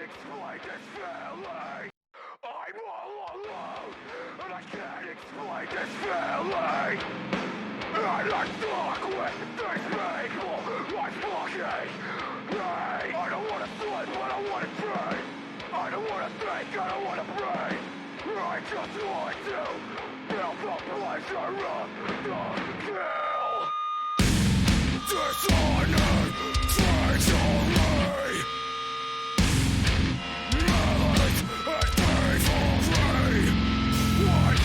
explain this feeling. I'm all alone, and I can't explain this feeling. And I talk with these people like fucking me. I don't wanna sleep, but I wanna dream. I don't wanna think, I don't wanna breathe. I just want to feel the pleasure of the kill. Dishonor takes on me. Malice and thievery. What?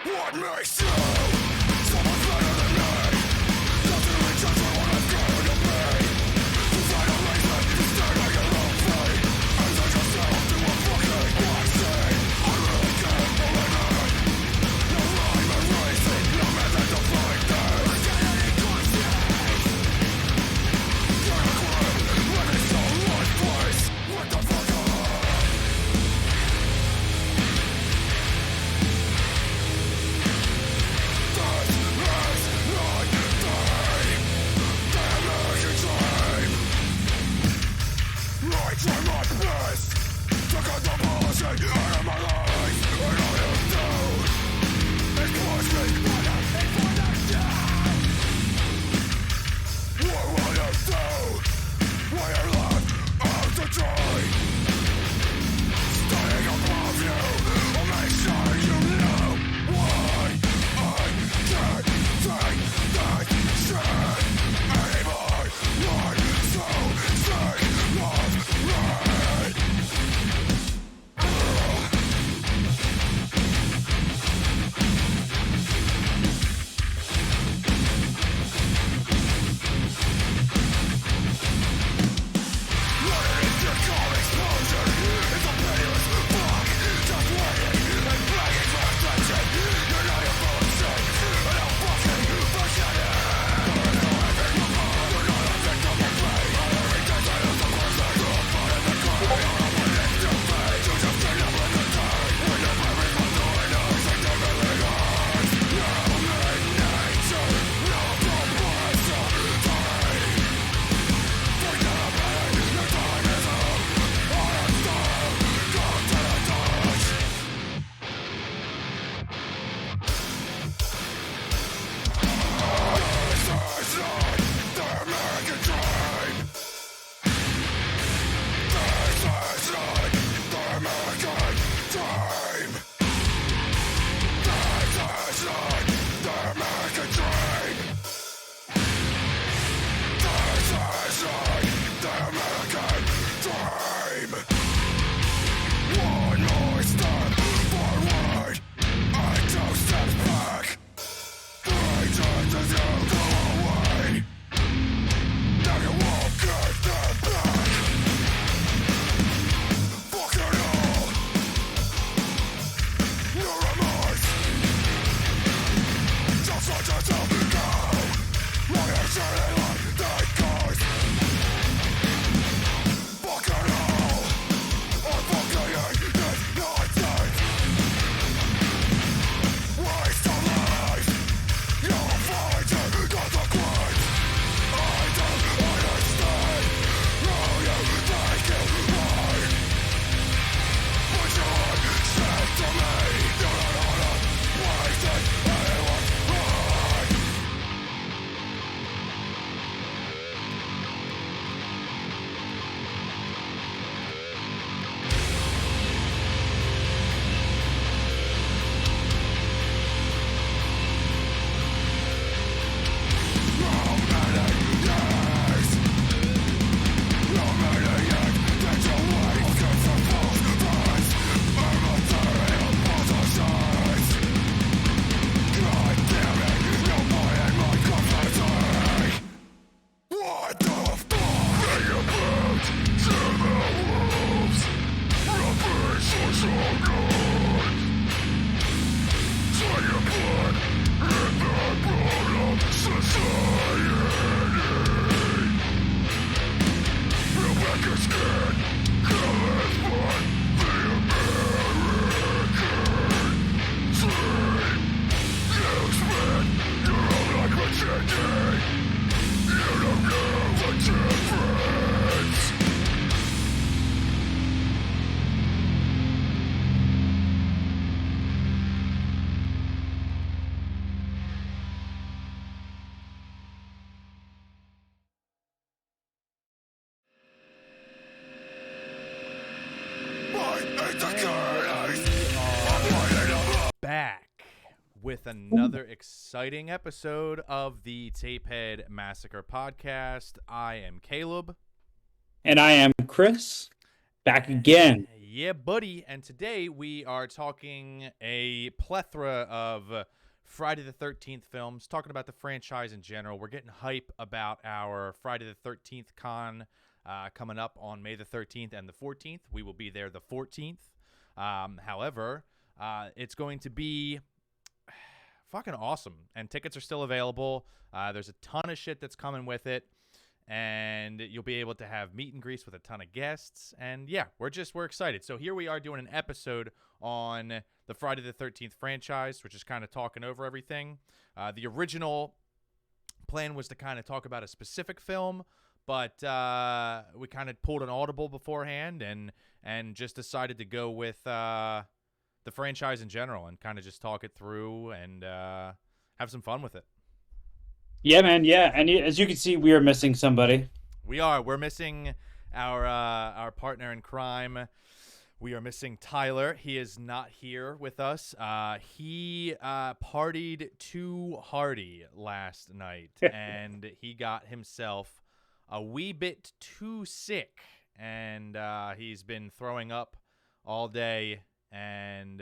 What makes you someone better than me? Doesn't reach out for what I'm going to be. To find a reason to stand on your own feet. And take yourself to a fucking vaccine. I really can't believe it. No rhyme or reason, no method to fight this. Identity confused. You're a queen, living so lifeless. What the fuck are with another exciting episode of the Tapehead Massacre podcast. I am Caleb. And I am Chris, back again. Yeah, buddy. And today we are talking a plethora of Friday the 13th films, talking about the franchise in general. We're getting hype about our Friday the 13th con coming up on May the 13th and the 14th. We will be there the 14th. However, it's going to be fucking awesome, and tickets are still available. There's a ton of shit that's coming with it, and you'll be able to have meet and greets with a ton of guests. And yeah, we're excited. So here we are doing an episode on the Friday the 13th franchise, which is kind of talking over everything. The original plan was to kind of talk about a specific film, but we kind of pulled an audible beforehand and just decided to go with the franchise in general and kind of just talk it through and have some fun with it. Yeah, man. Yeah, and as you can see, we are missing somebody. We're missing our partner in crime. We are missing Tyler. He is not here with us. He partied too hardy last night, and he got himself a wee bit too sick, and he's been throwing up all day, and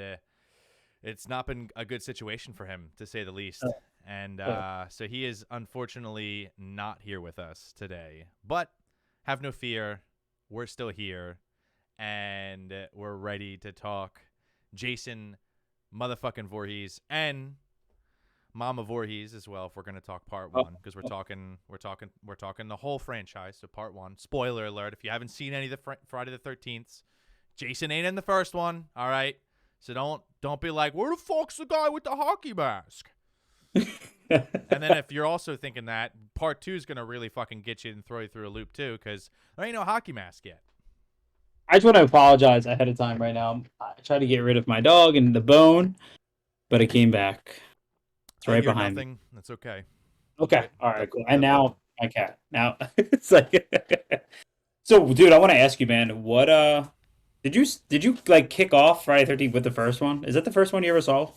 it's not been a good situation for him, to say the least. And so he is unfortunately not here with us today. But have no fear, we're still here, and we're ready to talk Jason motherfucking Voorhees and Mama Voorhees as well. If we're gonna talk part one, because we're talking the whole franchise. So part one. Spoiler alert: if you haven't seen any of the Friday the 13th, Jason ain't in the first one. All right, so don't be like, where the fuck's the guy with the hockey mask? And then if you're also thinking that, part two is gonna really fucking get you and throw you through a loop too, because there ain't no hockey mask yet. I just want to apologize ahead of time right now. I tried to get rid of my dog and the bone, but it came back. It's right behind me. That's okay. Okay. All right, cool. And now my cat. Now it's like So, dude, I want to ask you, man, what did you like kick off Friday 13th with the first one? Is that the first one you ever saw?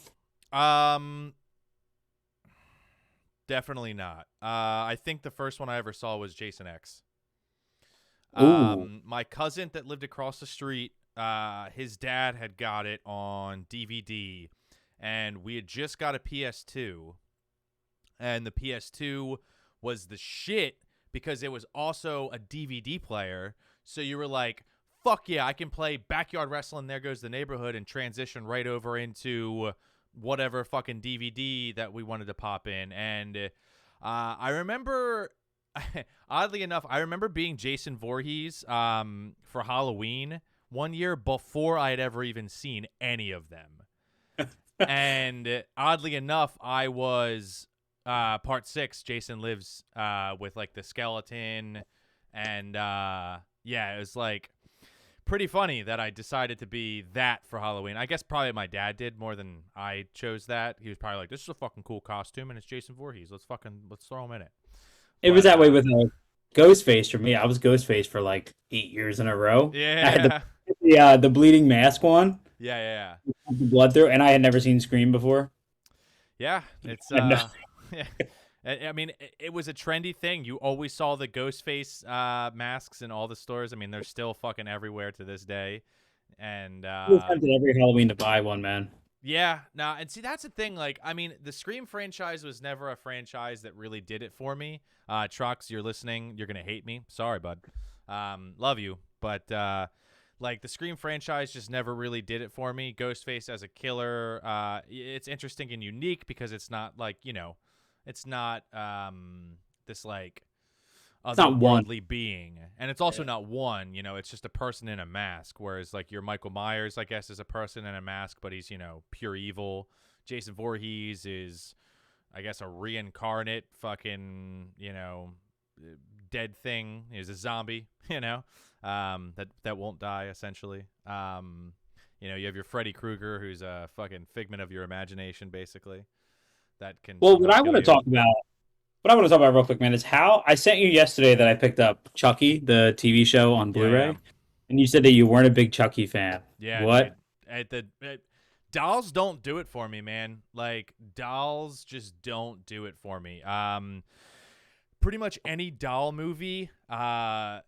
Definitely not. I think the first one I ever saw was Jason X. Ooh. My cousin that lived across the street, his dad had got it on DVD, and we had just got a PS2, and the PS2 was the shit because it was also a DVD player. So you were like, fuck yeah, I can play Backyard Wrestling, There Goes the Neighborhood, and transition right over into whatever fucking DVD that we wanted to pop in. And I remember, oddly enough, I remember being Jason Voorhees for Halloween one year before I had ever even seen any of them. And oddly enough, I was part 6, Jason Lives with like the skeleton. And yeah, it was like pretty funny that I decided to be that for Halloween. I guess probably my dad did more than I chose that. He was probably like, this is a fucking cool costume, and it's Jason Voorhees. Let's throw him in it. It was that way with Ghostface for me. I was Ghostface for like 8 years in a row. Yeah. I had the bleeding mask one. Yeah. The blood through, and I had never seen Scream before. Yeah, it's yeah. I mean, it was a trendy thing. You always saw the Ghostface masks in all the stores. I mean, they're still fucking everywhere to this day. And I was tempted every Halloween to buy one, man. Yeah, and see, that's the thing. Like, I mean, the Scream franchise was never a franchise that really did it for me. Trucks, you're listening, you're gonna hate me. Sorry, bud. Love you, but like the Scream franchise just never really did it for me. Ghostface as a killer, it's interesting and unique because it's not like, you know, it's not this like otherworldly being, and it's also not one, you know, it's just a person in a mask, whereas like your Michael Myers, I guess, is a person in a mask, but he's, you know, pure evil. Jason Voorhees is, I guess, a reincarnate fucking, you know, dead thing. He's a zombie, you know, that won't die, essentially. You know, you have your Freddy Krueger, who's a fucking figment of your imagination, basically. That can. Well, what I want to talk about real quick, man, is how I sent you yesterday that I picked up Chucky, the TV show on Blu-ray, and you said that you weren't a big Chucky fan. Yeah. What? dolls don't do it for me, man. Like dolls just don't do it for me. Pretty much any doll movie that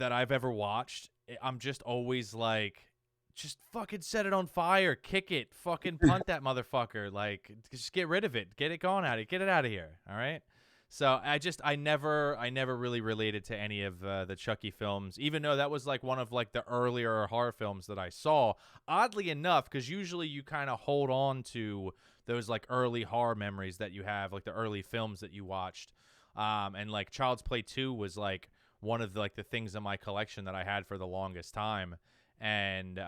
I've ever watched, I'm just always like, just fucking set it on fire, kick it, fucking punt that motherfucker, like just get rid of it, get it gone out of it, get it out of here. All right. So I never really related to any of the Chucky films, even though that was like one of like the earlier horror films that I saw. Oddly enough, because usually you kind of hold on to those like early horror memories that you have, like the early films that you watched. And like Child's Play 2 was like one of the, like the things in my collection that I had for the longest time. And,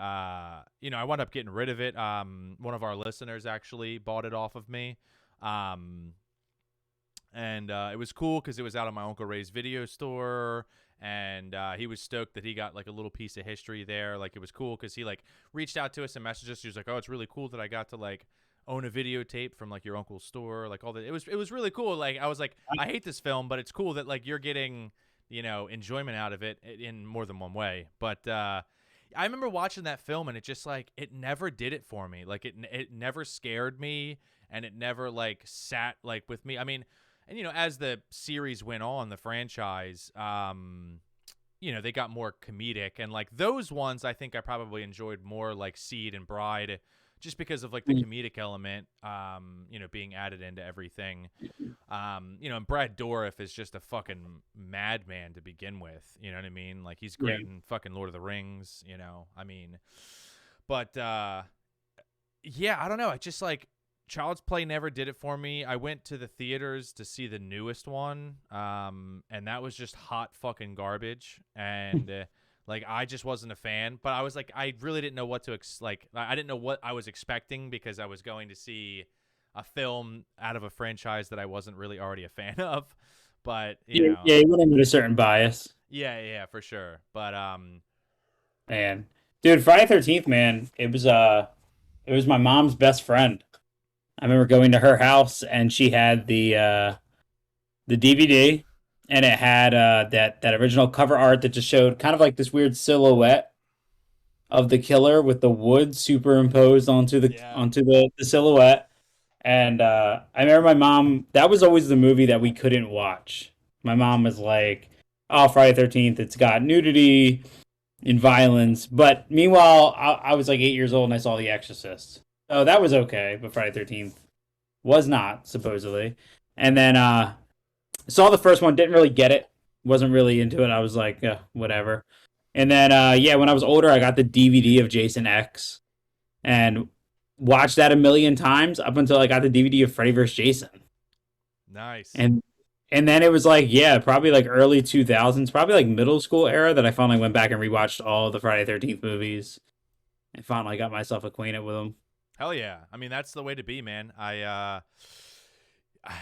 you know, I wound up getting rid of it. One of our listeners actually bought it off of me. And it was cool because it was out of my Uncle Ray's video store. And he was stoked that he got like a little piece of history there. Like it was cool because he like reached out to us and messaged us. He was like, oh, it's really cool that I got to like own a videotape from like your uncle's store, like all that. It was really cool. Like I was like, I hate this film, but it's cool that like you're getting, you know, enjoyment out of it in more than one way. But I remember watching that film and it just like it never did it for me. Like it never scared me and it never like sat like with me. I mean, and you know, as the series went on, the franchise, you know, they got more comedic and like those ones I think I probably enjoyed more, like Seed and Bride, just because of like the comedic element, you know, being added into everything. You know, and Brad Dourif is just a fucking madman to begin with. You know what I mean? Like he's great in fucking Lord of the Rings, you know, I mean, but, yeah, I don't know. I just like Child's Play never did it for me. I went to the theaters to see the newest one. And that was just hot fucking garbage. And, like, I just wasn't a fan, but I was like, I really didn't know what to I didn't know what I was expecting because I was going to see a film out of a franchise that I wasn't really already a fan of. But you know, you went in with a certain bias. yeah, for sure. But Man, dude, Friday 13th, man, it was my mom's best friend. I remember going to her house and she had the DVD and it had that original cover art that just showed kind of like this weird silhouette of the killer with the wood superimposed onto the silhouette. And I remember my mom, that was always the movie that we couldn't watch. My mom was like, oh, Friday 13th, it's got nudity and violence. But meanwhile, I was like 8 years old and I saw The Exorcist. So that was okay, but Friday 13th was not, supposedly. And then saw the first one, didn't really get it, wasn't really into it. I was like, whatever. And then, yeah, when I was older, I got the DVD of Jason X and watched that a million times up until I got the DVD of Freddy vs. Jason. nice. And then it was like, yeah, probably like early 2000s, probably like middle school era that I finally went back and rewatched all the Friday 13th movies and finally got myself acquainted with them. Hell yeah. I mean, that's the way to be, man.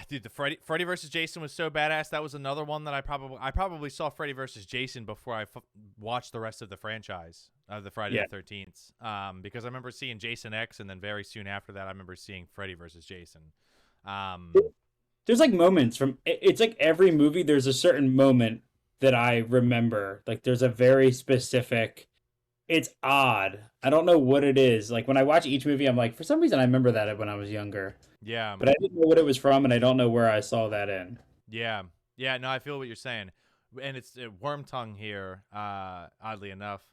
Dude, the Freddy versus Jason was so badass. That was another one that I probably saw Freddy versus Jason before I watched the rest of the franchise of the Friday the 13th. Because I remember seeing Jason X, and then very soon after that, I remember seeing Freddy versus Jason. There's like moments from it's like every movie. There's a certain moment that I remember. Like there's a very specific. It's odd. I don't know what it is. Like when I watch each movie, I'm like, for some reason, I remember that when I was younger. Yeah, but I didn't know what it was from, and I don't know where I saw that in. Yeah. No, I feel what you're saying, and it's Wormtongue here. Oddly enough,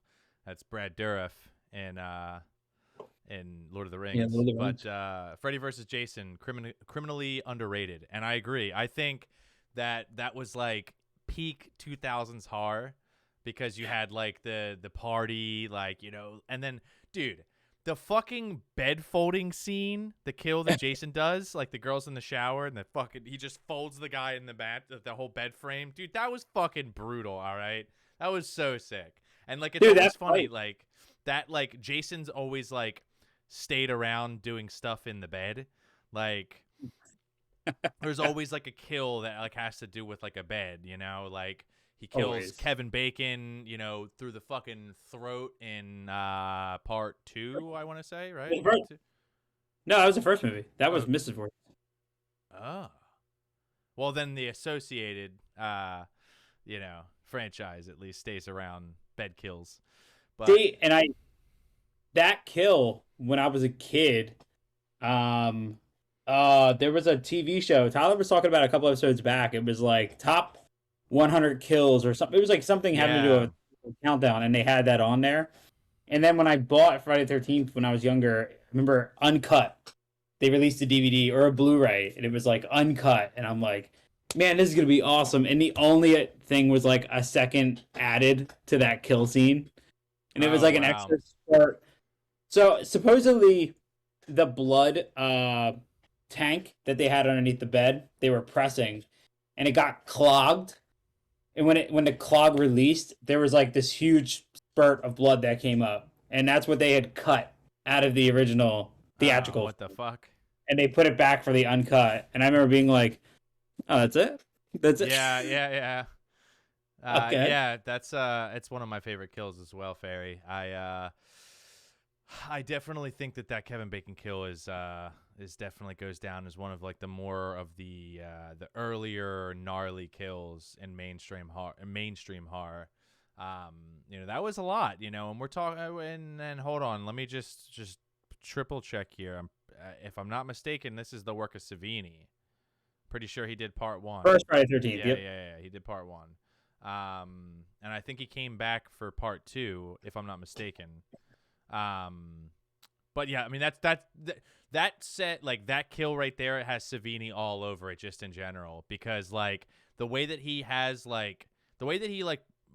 that's Brad Dourif in Lord of the Rings. Yeah, Lord of the Rings. But Freddy versus Jason, criminally underrated, and I agree. I think that was like peak 2000s horror. Because you had like the party, like, you know, and then, dude, the fucking bed folding scene, the kill that Jason does, like the girl's in the shower and he just folds the guy in the whole bed frame. Dude, that was fucking brutal, all right? That was so sick. And like, it's always funny, like, that, like, Jason's always like stayed around doing stuff in the bed. Like, there's always like a kill that like has to do with like a bed, you know, like. He kills Kevin Bacon, you know, through the fucking throat in part 2, I want to say, right? No, that was the first movie. That was Mrs. Voorhees. Oh. Well, then the associated, you know, franchise at least stays around bed kills. But see, and that kill when I was a kid. There was a TV show. Tyler was talking about a couple episodes back. It was like top 100 kills or something. It was like something having to do with a countdown, and they had that on there. And then when I bought Friday the 13th when I was younger, I remember Uncut. They released a DVD or a Blu-ray, and it was like uncut. And I'm like, man, this is gonna be awesome. And the only thing was like a second added to that kill scene, and it was like an extra spurt. So supposedly, the blood tank that they had underneath the bed, they were pressing, and it got clogged. And when the clog released, there was like this huge spurt of blood that came up, and that's what they had cut out of the original theatrical. Oh, what the fuck? And they put it back for the uncut. And I remember being like, "Oh, that's it. That's it." Yeah. Okay. Yeah, that's it's one of my favorite kills as well, Fairy. I definitely think that Kevin Bacon kill is definitely goes down as one of like the more of the earlier gnarly kills in mainstream horror. That was a lot, and we're talking. And hold on, let me just triple check here. If I'm not mistaken, this is the work of Savini. Pretty sure he did part 1. First Friday 13th. Yeah, he did part 1. And I think he came back for part 2, if I'm not mistaken. But yeah, I mean that set, like that kill right there, it has Savini all over it just in general, because like the way that he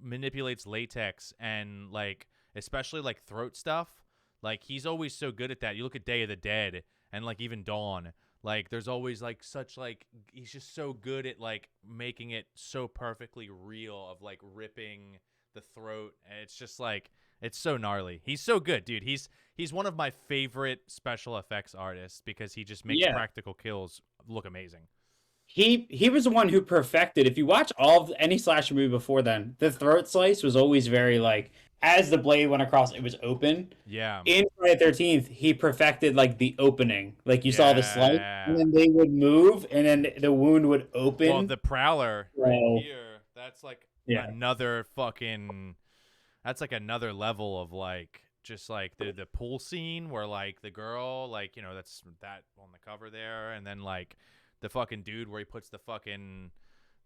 manipulates latex and like especially like throat stuff, like he's always so good at that. You look at Day of the Dead and like even Dawn, like there's always like such like he's just so good at like making it so perfectly real of like ripping the throat. And it's just like it's so gnarly. He's so good, dude. He's one of my favorite special effects artists because he just makes practical kills look amazing. He was the one who perfected. If you watch any slasher movie before then, the throat slice was always very like as the blade went across, it was open. Yeah. In Friday the 13th, he perfected like the opening. Like you saw the slice, and then they would move, and then the wound would open. Well, the Prowler right here, that's like another fucking. That's like another level of like just like the pool scene where like the girl like that's that on the cover there, and then like the fucking dude where he puts the fucking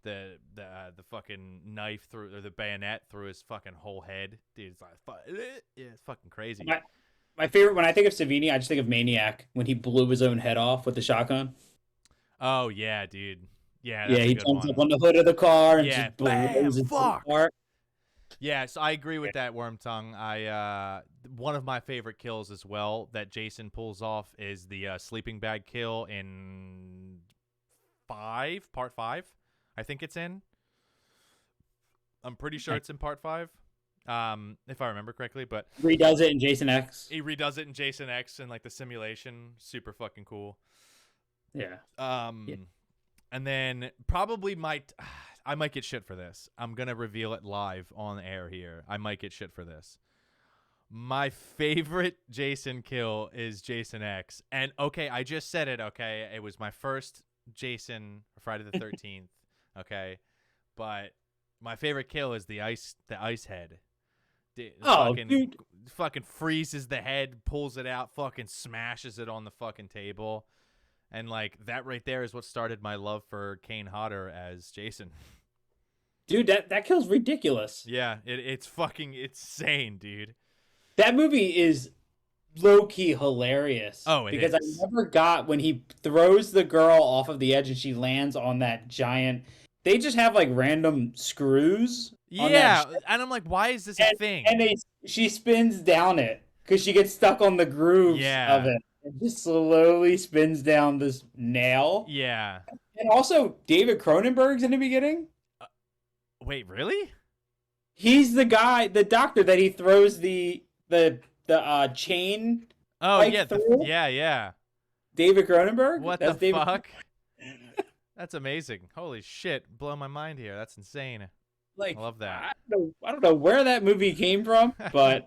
the fucking knife through or the bayonet through his fucking whole head. Dude, it's like it's fucking crazy. My favorite when I think of Savini, I just think of Maniac when he blew his own head off with the shotgun. Oh yeah, dude. Yeah, he jumps up on the hood of the car and just blows his car. Yeah, so I agree with that, Worm Tongue. One of my favorite kills as well that Jason pulls off is the sleeping bag kill in part 5. I think it's in. I'm pretty sure it's in part 5, if I remember correctly. But redoes it in Jason X. He redoes it in Jason X and like the simulation, super fucking cool. Yeah. And then probably I might get shit for this. I'm gonna reveal it live on air here. I might get shit for this. My favorite Jason kill is Jason X, and okay, I just said it. Okay, it was my first Jason Friday the 13th. Okay, but my favorite kill is the ice head. Dude. Fucking freezes the head, pulls it out, fucking smashes it on the fucking table. And like that right there is what started my love for Kane Hodder as Jason. Dude, that kill's ridiculous. Yeah, it's fucking insane, dude. That movie is low-key hilarious. Oh, because I never got when he throws the girl off of the edge and she lands on that giant. They just have like random screws. Yeah, and I'm like, why is this a thing? And she spins down it because she gets stuck on the grooves of it. It just slowly spins down this nail. Yeah. And also, David Cronenberg's in the beginning. Wait, really? He's the guy, the doctor that he throws the chain. Oh yeah, yeah. David Cronenberg. What That's the fuck? That's amazing. Holy shit, blow my mind here. That's insane. Like, I love that. I don't know where that movie came from, but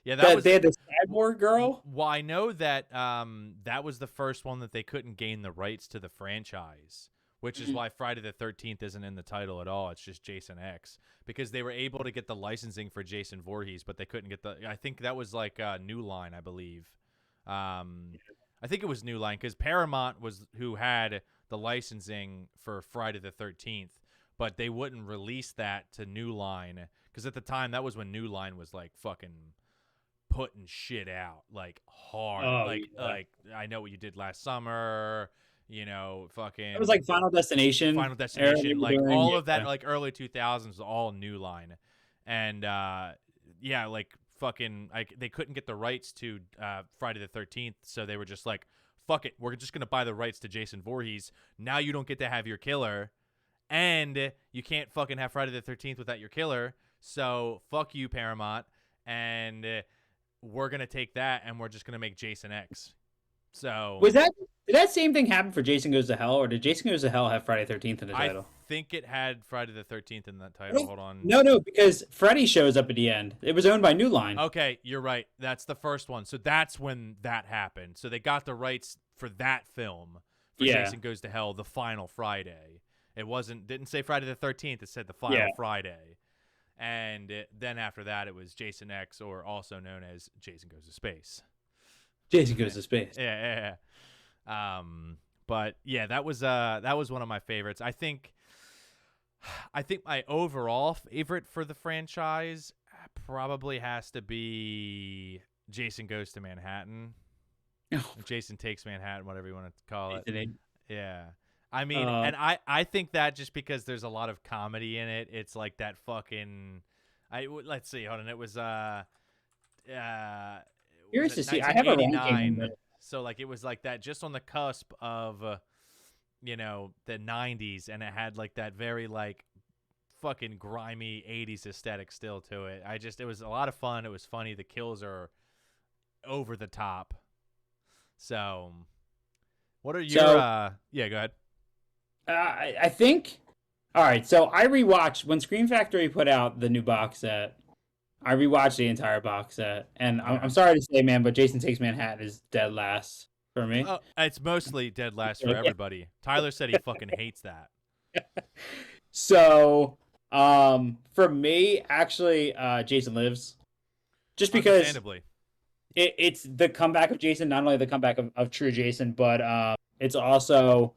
yeah, they had the cyborg girl. Well, I know that that was the first one that they couldn't gain the rights to the franchise, which is why Friday the 13th isn't in the title at all. It's just Jason X, because they were able to get the licensing for Jason Voorhees, but they couldn't get I think that was like New Line, I believe. I think it was New Line, because Paramount was who had the licensing for Friday the 13th, but they wouldn't release that to New Line, because at the time that was when New Line was like fucking putting shit out like hard. Like I Know What You Did Last Summer, fucking. It was like Final Destination, like all of that, like early 2000s was all New Line, and like fucking they couldn't get the rights to Friday the 13th, so they were just like, fuck it, we're just gonna buy the rights to Jason Voorhees. Now you don't get to have your killer, and you can't fucking have Friday the 13th without your killer, so fuck you, Paramount, and we're gonna take that and we're just gonna make Jason X. So did that same thing happen for Jason Goes to Hell, or did Jason Goes to Hell have Friday 13th in the title? I think it had Friday the 13th in that title. Hold on. No, because Freddy shows up at the end. It was owned by New Line. Okay, you're right. That's the first one. So that's when that happened. So they got the rights for that film for Jason Goes to Hell, the final Friday. It didn't say Friday the 13th. It said the final Friday. And then after that, it was Jason X, or also known as Jason Goes to Space. Jason Goes to Space. Yeah. But yeah, that was one of my favorites. I think my overall favorite for the franchise probably has to be Jason Goes to Manhattan. Jason Takes Manhattan, whatever you want to call it. Yeah. I mean, and I think that just because there's a lot of comedy in it, it's like that fucking. Let's see, hold on. It was curious to see. I have a ranking. So like it was like that, just on the cusp of, the '90s, and it had like that very like fucking grimy '80s aesthetic still to it. It was a lot of fun. It was funny. The kills are over the top. So, what are your? Yeah, go ahead. I think. All right, so I rewatched when Scream Factory put out the new box set. I rewatched the entire box set, and I'm sorry to say, man, but Jason Takes Manhattan is dead last for me. Oh, it's mostly dead last for everybody. Tyler said he fucking hates that. So, for me, actually, Jason Lives, just because it's the comeback of Jason, not only the comeback of true Jason, but it's also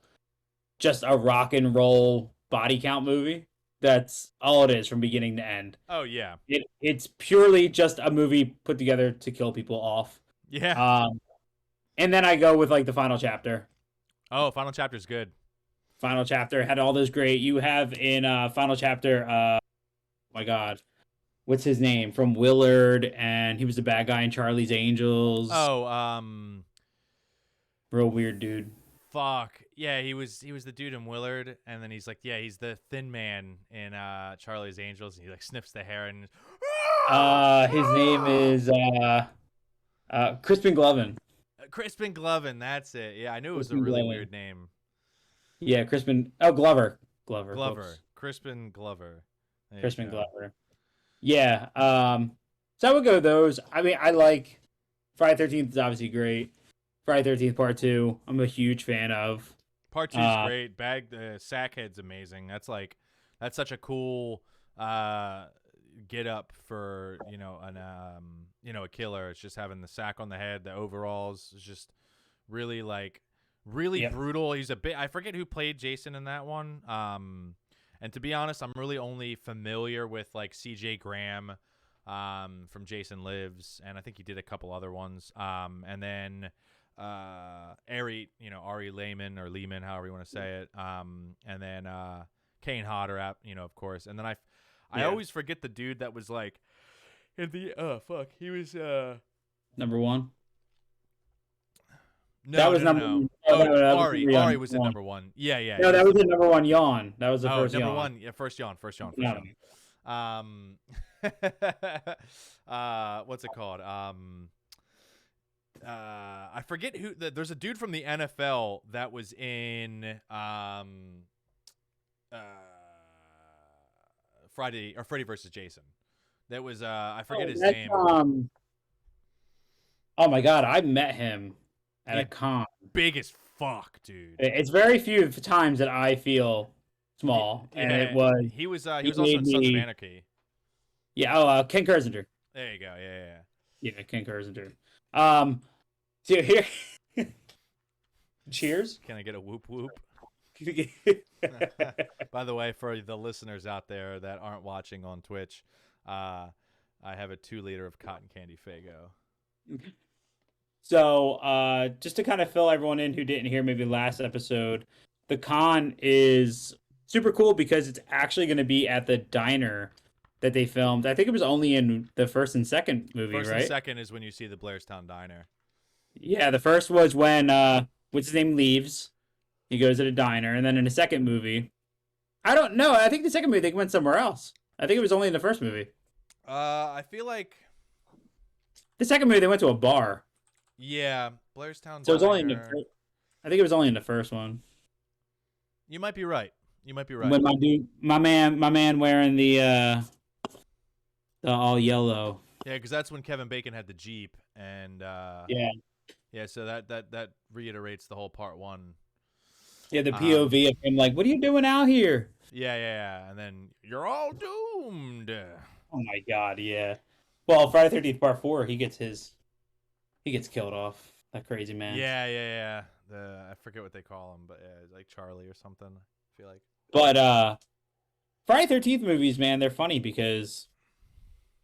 just a rock and roll body count movie. That's all it is from beginning to end. Oh yeah. It's purely just a movie put together to kill people off. Yeah. And then I go with like the final chapter. Oh, final chapter's good. Final chapter had all those great. You have in final chapter. Oh my God, what's his name from Willard? And he was the bad guy in Charlie's Angels. Oh, real weird dude. Fuck. Yeah, he was the dude in Willard, and then he's like, yeah, he's the thin man in Charlie's Angels, and he like sniffs the hair, and his name is Crispin Glover. Crispin Glover, that's it. Yeah, I knew it was a really weird name. Yeah, Crispin. Oh, Glover. Crispin Glover. Crispin Glover. Yeah. So I would go with those. I mean, I like Friday 13th is obviously great. Friday 13th Part 2, I'm a huge fan of. Part 2 is great. Sackhead's amazing. That's such a cool get up for, a killer. It's just having the sack on the head, the overalls. It's just really brutal. He's I forget who played Jason in that one. And to be honest, I'm really only familiar with like CJ Graham from Jason Lives, and I think he did a couple other ones. And then Ari Lehman, or Lehman, however you want to say it. And then Kane Hodder, of course. And then I always forget the dude that was like in the he was number one. No, that was number one. Oh, Ari was at number one. Yeah. No, that was the number one yawn. That was the first number yawn. One. Yeah, first yawn. What's it called? I forget who. There's a dude from the NFL that was in Freddy versus Jason. That was I forget his name. Oh my God, I met him at a con. Big as fuck, dude. It's very few times that I feel small, and it was he was he also made in Sons of me. Anarchy. Yeah. Oh, Ken Kersinger. There you go. Yeah. Yeah, Ken Kersinger. So here, cheers. Can I get a whoop whoop? By the way, for the listeners out there that aren't watching on Twitch, I have a 2-liter of cotton candy Faygo. So, just to kind of fill everyone in who didn't hear maybe last episode, the con is super cool because it's actually going to be at the diner that they filmed. I think it was only in the first and second movie, First right? and second is when you see the Blairstown Diner. Yeah, the first was when what's his name leaves. He goes to the diner, and then in the second movie, I don't know. I think the second movie they went somewhere else. I think it was only in the first movie. I feel like The second movie they went to a bar. yeah, Blairstown So it was only in Diner. I think it was only in the first one. You might be right. When my man wearing the all yellow. Yeah, because that's when Kevin Bacon had the Jeep, and Yeah, so that reiterates the whole part one. yeah, the POV of him like, what are you doing out here? Yeah, and then you're all doomed. Oh my god, yeah. Well, Friday 13th Part 4, he gets killed off. That crazy man. Yeah. I forget what they call him, but yeah, like Charlie or something. I feel like. But Friday 13th movies, man, they're funny because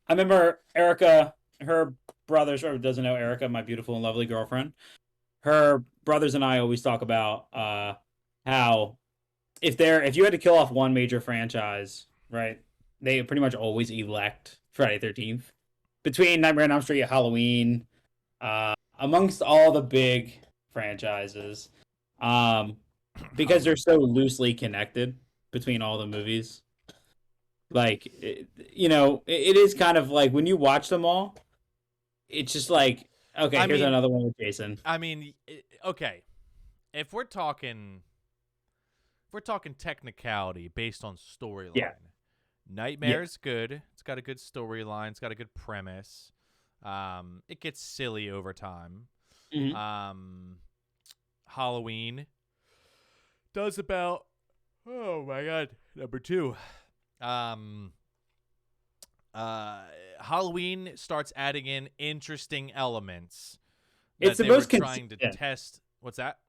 I remember Erica, her brothers, or doesn't know Erica, my beautiful and lovely girlfriend. Her brothers and I always talk about how if you had to kill off one major franchise, right? They pretty much always elect Friday 13th. Between Nightmare on Elm Street, Halloween, amongst all the big franchises, because they're so loosely connected between all the movies. Like, it is kind of like when you watch them all, it's just like, okay, here's another one with Jason. I mean, okay, if we're talking technicality based on storyline, Yeah. Nightmare is good. It's got a good storyline. It's got a good premise. It gets silly over time. Mhm. Halloween does about, oh my god, number 2. Halloween starts adding in interesting elements. It's that the they most were trying to consistent. test. What's that?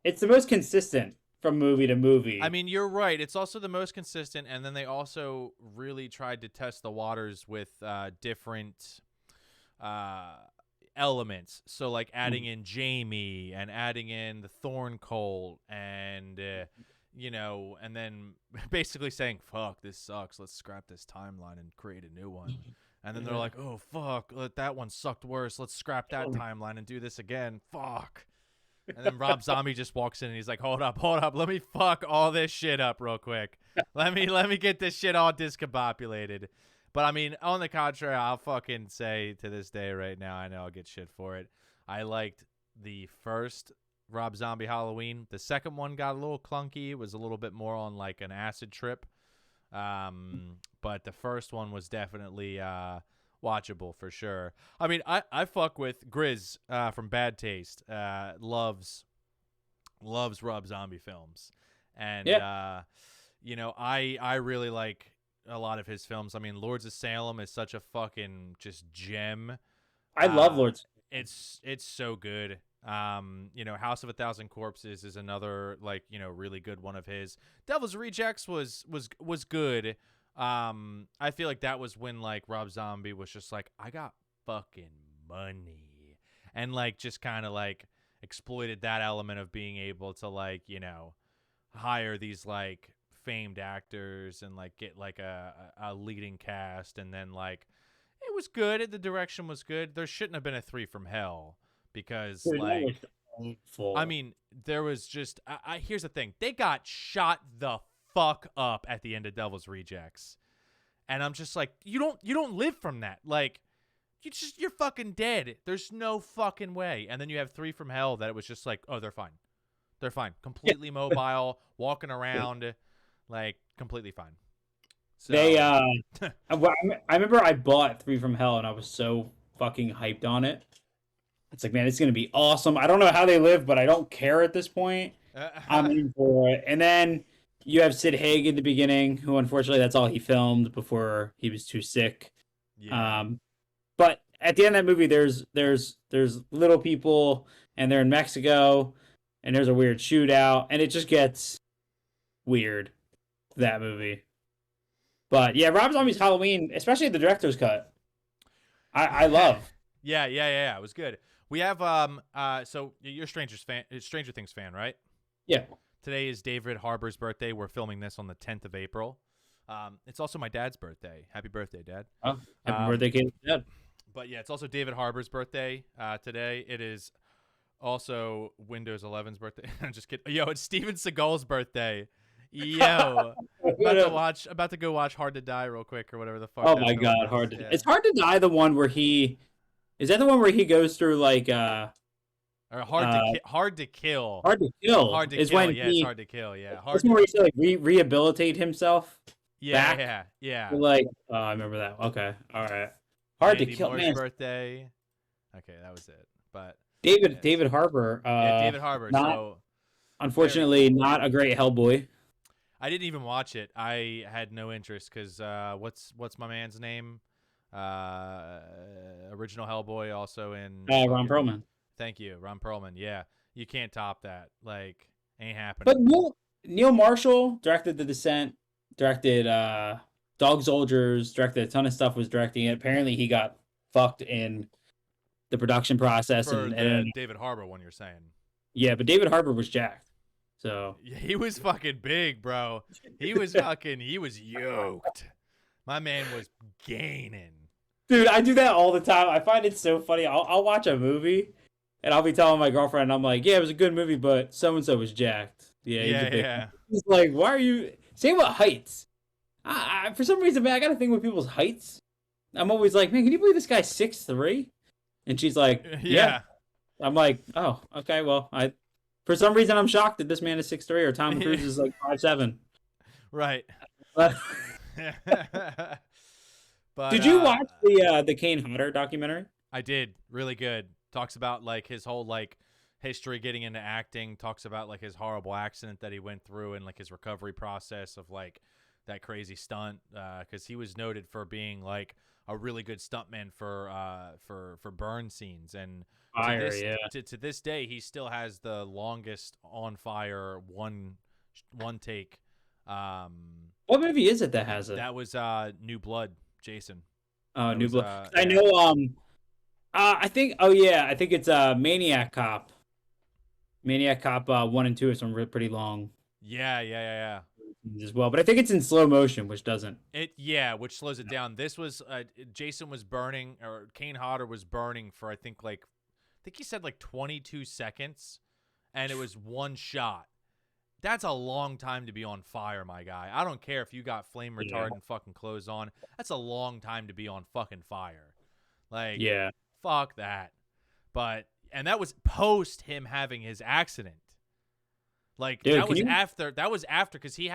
It's the most consistent from movie to movie. I mean, you're right. It's also the most consistent, and then they also really tried to test the waters with different elements. So, like adding in Jamie and adding in the Thorn Colt, and and then basically saying, "Fuck, this sucks. Let's scrap this timeline and create a new one." And then they're like, "Oh fuck, that one sucked worse. Let's scrap that timeline and do this again. Fuck." And then Rob Zombie just walks in and he's like, hold up. Let me fuck all this shit up real quick. Let me get this shit all discombobulated. But I mean, on the contrary, I'll fucking say to this day right now, I know I'll get shit for it. I liked the first Rob Zombie Halloween. The second one got a little clunky. It was a little bit more on like an acid trip. But the first one was definitely watchable for sure. I mean, I fuck with Grizz from Bad Taste. Loves Rob Zombie films, and I really like a lot of his films. I mean, Lords of Salem is such a fucking just gem. I love Lords. It's so good. House of a Thousand Corpses is another really good one of his. Devil's Rejects was good. I feel like that was when like Rob Zombie was just like, I got fucking money, and like just kind of like exploited that element of being able to like hire these like famed actors and like get like a leading cast, and then like it was good. The direction was good. There shouldn't have been a 3 from Hell because I mean there was just here's the thing, they got shot the fuck up at the end of Devil's Rejects, and I'm just like, you don't live from that. Like you're fucking dead. There's no fucking way. And then you have 3 from Hell that it was just like, oh, they're fine, completely mobile, walking around, like completely fine. So They I remember I bought 3 from Hell and I was so fucking hyped on it. It's like, man, it's gonna be awesome. I don't know how they live, but I don't care at this point. I'm in for it. And then you have Sid Haig in the beginning, who unfortunately that's all he filmed before he was too sick. Yeah. But at the end of that movie, there's little people, and they're in Mexico, and there's a weird shootout, and it just gets weird. That movie. But yeah, Rob Zombie's Halloween, especially the director's cut, I love. Yeah. It was good. We have so you're Stranger Things fan, right? Yeah. Today is David Harbour's birthday. We're filming this on the 10th of April. It's also my dad's birthday. Happy birthday, Dad. Oh, happy birthday, kid. Yeah. But yeah, it's also David Harbour's birthday today. It is also Windows 11's birthday. I'm just kidding. Yo, it's Steven Seagal's birthday. Yo, about to go watch Hard to Die real quick or whatever the fuck. Oh my god, Hard to Die. It's Hard to Die. The one where is that the one where he goes through like or hard to kill. Hard to kill. Hard to kill. When it's hard to kill. Yeah, that's where he like rehabilitate himself. Yeah, back. yeah. Like, oh, I remember that. Okay, all right. Hard Andy to kill. Moore's Man, birthday. Okay, that was it. But David Harbour. David Harbour. So unfortunately, not a great Hellboy. I didn't even watch it. I had no interest because what's my man's name? Original Hellboy, also in Ron Perlman. Thank you, Ron Perlman. Yeah, you can't top that. Like, ain't happening. But Neil Marshall directed The Descent, directed Dog Soldiers, directed a ton of stuff. Was directing it. Apparently, he got fucked in the production process. For and the David Harbour one, you're saying? Yeah, but David Harbour was jacked. So yeah, he was fucking big, bro. He was yoked. My man was gaining. Dude, I do that all the time. I find it so funny. I'll watch a movie, and I'll be telling my girlfriend, I'm like, yeah, it was a good movie, but so-and-so was jacked. Yeah. He's like, why are you... Same with heights. For some reason, man, I got a thing with people's heights. I'm always like, man, can you believe this guy's 6'3"? And she's like, yeah. I'm like, oh, okay, well, for some reason, I'm shocked that this man is 6'3", or Tom Cruise is like 5'7". Right. But did you watch the Kane Hodder documentary? I did. Really good. Talks about like his whole like history getting into acting. Talks about like his horrible accident that he went through and like his recovery process of like that crazy stunt. Because he was noted for being like a really good stuntman for burn scenes, and to this day he still has the longest on fire one take. What movie is it that has it? That was New Blood, Jason. Oh, New Blood. I know. I think. Oh yeah, I think it's Maniac Cop. Maniac Cop 1 and 2 is some pretty long. Yeah. As well, but I think it's in slow motion, which doesn't. Which slows it down. This was Jason was burning, or Kane Hodder was burning for I think he said like 22 seconds, and it was one shot. That's a long time to be on fire, my guy. I don't care if you got flame retardant fucking clothes on. That's a long time to be on fucking fire. Like, fuck that. And that was post him having his accident. Like, dude, that was after, because he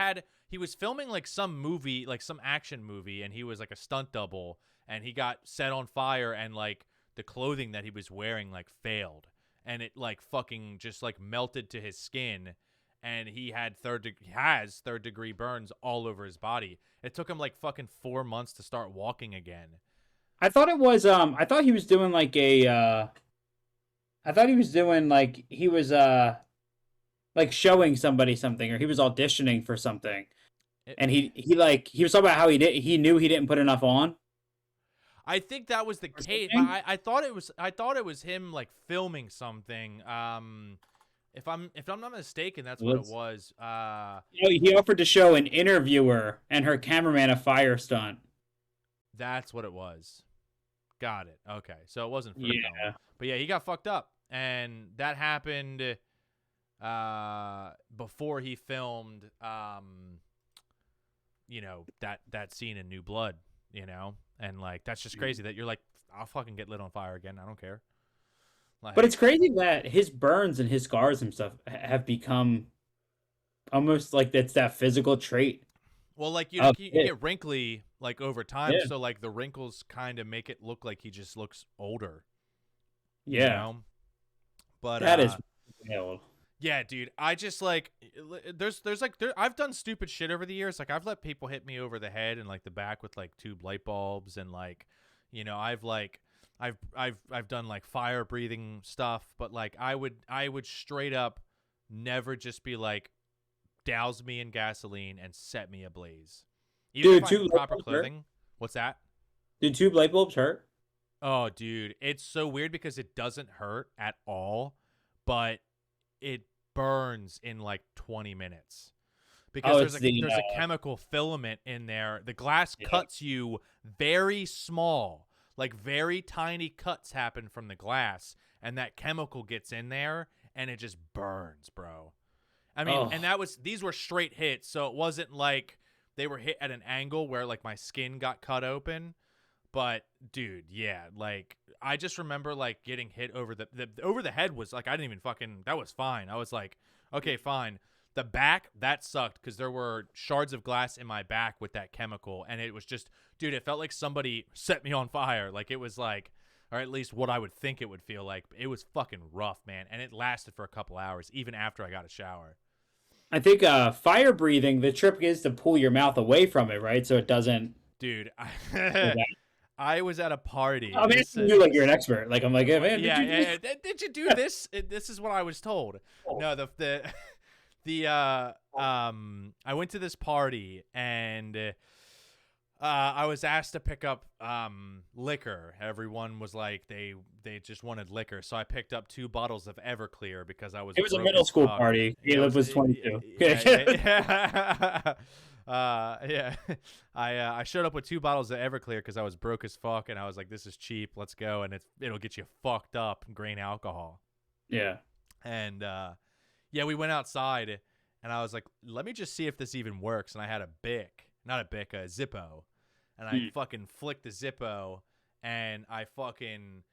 was filming like some movie, like some action movie, and he was like a stunt double, and he got set on fire, and like the clothing that he was wearing like failed, and it like fucking just like melted to his skin. And he has third degree burns all over his body. It took him like fucking 4 months to start walking again. I thought it was I thought he was doing like he was like showing somebody something, or he was auditioning for something. And he was talking about how he knew he didn't put enough on. I think that was the case. I thought it was him like filming something. If I'm not mistaken, that's what it was. He offered to show an interviewer and her cameraman a fire stunt. That's what it was. Got it. Okay, so it wasn't for the film. But yeah, he got fucked up, and that happened before he filmed that scene in New Blood, and like that's just crazy that you're like, I'll fucking get lit on fire again. I don't care. Like, but it's crazy that his burns and his scars and stuff have become almost like that's that physical trait. Well, like you get wrinkly like over time, so like the wrinkles kind of make it look like he just looks older. You Yeah, know? But that is wild. yeah, dude. I just like I've done stupid shit over the years. Like I've let people hit me over the head and like the back with like tube light bulbs, and like, you know, I've done like fire breathing stuff, but like I would straight up never just be like douse me in gasoline and set me ablaze. Even Dude, if I tube have light proper bulbs hurt? clothing. What's that? Dude, tube light bulbs hurt? Oh, dude, it's so weird because it doesn't hurt at all, but it burns in like 20 minutes because Oh, there's it's a the there's a chemical filament in there. The glass yeah. cuts you very small, like very tiny cuts happen from the glass, and that chemical gets in there and it just burns, bro. I mean, Oh, and these were straight hits, so it wasn't like they were hit at an angle where like my skin got cut open. But dude, yeah, like I just remember like getting hit over the over the head was like I didn't even fucking that was fine. I was like, okay, fine. The back that sucked because there were shards of glass in my back with that chemical, and it was just, dude, it felt like somebody set me on fire. Like it was like, or at least what I would think it would feel like. It was fucking rough, man, and it lasted for a couple hours even after I got a shower. I think fire breathing, the trick is to pull your mouth away from it, right? So it doesn't. Dude, Go I was at a party. I'm asking you like you're an expert. Like I'm like, hey, man, did Yeah, you do yeah. Did you do this? This is what I was told. No, I went to this party and I was asked to pick up liquor. Everyone was like they just wanted liquor, so I picked up 2 bottles of Everclear because I was. It was a broke middle as school fuck. party. It Caleb was 22. Yeah. Yeah. I showed up with 2 bottles of Everclear because I was broke as fuck, and I was like, "This is cheap. Let's go." And it'll get you fucked up, grain alcohol. Yeah. And yeah, we went outside, and I was like, "Let me just see if this even works." And I had a Zippo, and I fucking flicked the Zippo, and I fucking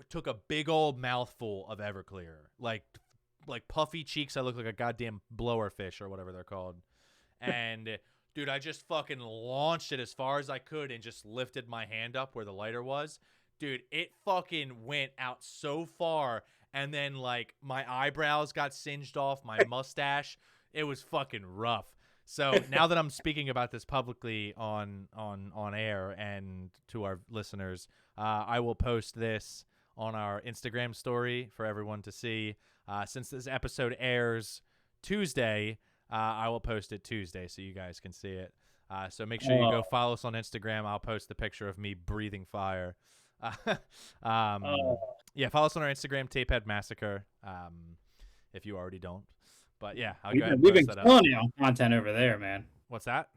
took a big old mouthful of Everclear, like puffy cheeks. I look like a goddamn blower fish or whatever they're called. And dude, I just fucking launched it as far as I could and just lifted my hand up where the lighter was. Dude, it fucking went out so far, and then like my eyebrows got singed off, my mustache. It was fucking rough. So now that I'm speaking about this publicly on air and to our listeners, I will post this on our Instagram story for everyone to see. Since this episode airs Tuesday, I will post it Tuesday so you guys can see it. So make sure you go follow us on Instagram. I'll post the picture of me breathing fire. Yeah, follow us on our Instagram, Tapehead Massacre, if you already don't. But yeah, I'll go ahead and We've post been that up. killing it on content over there, man. What's that?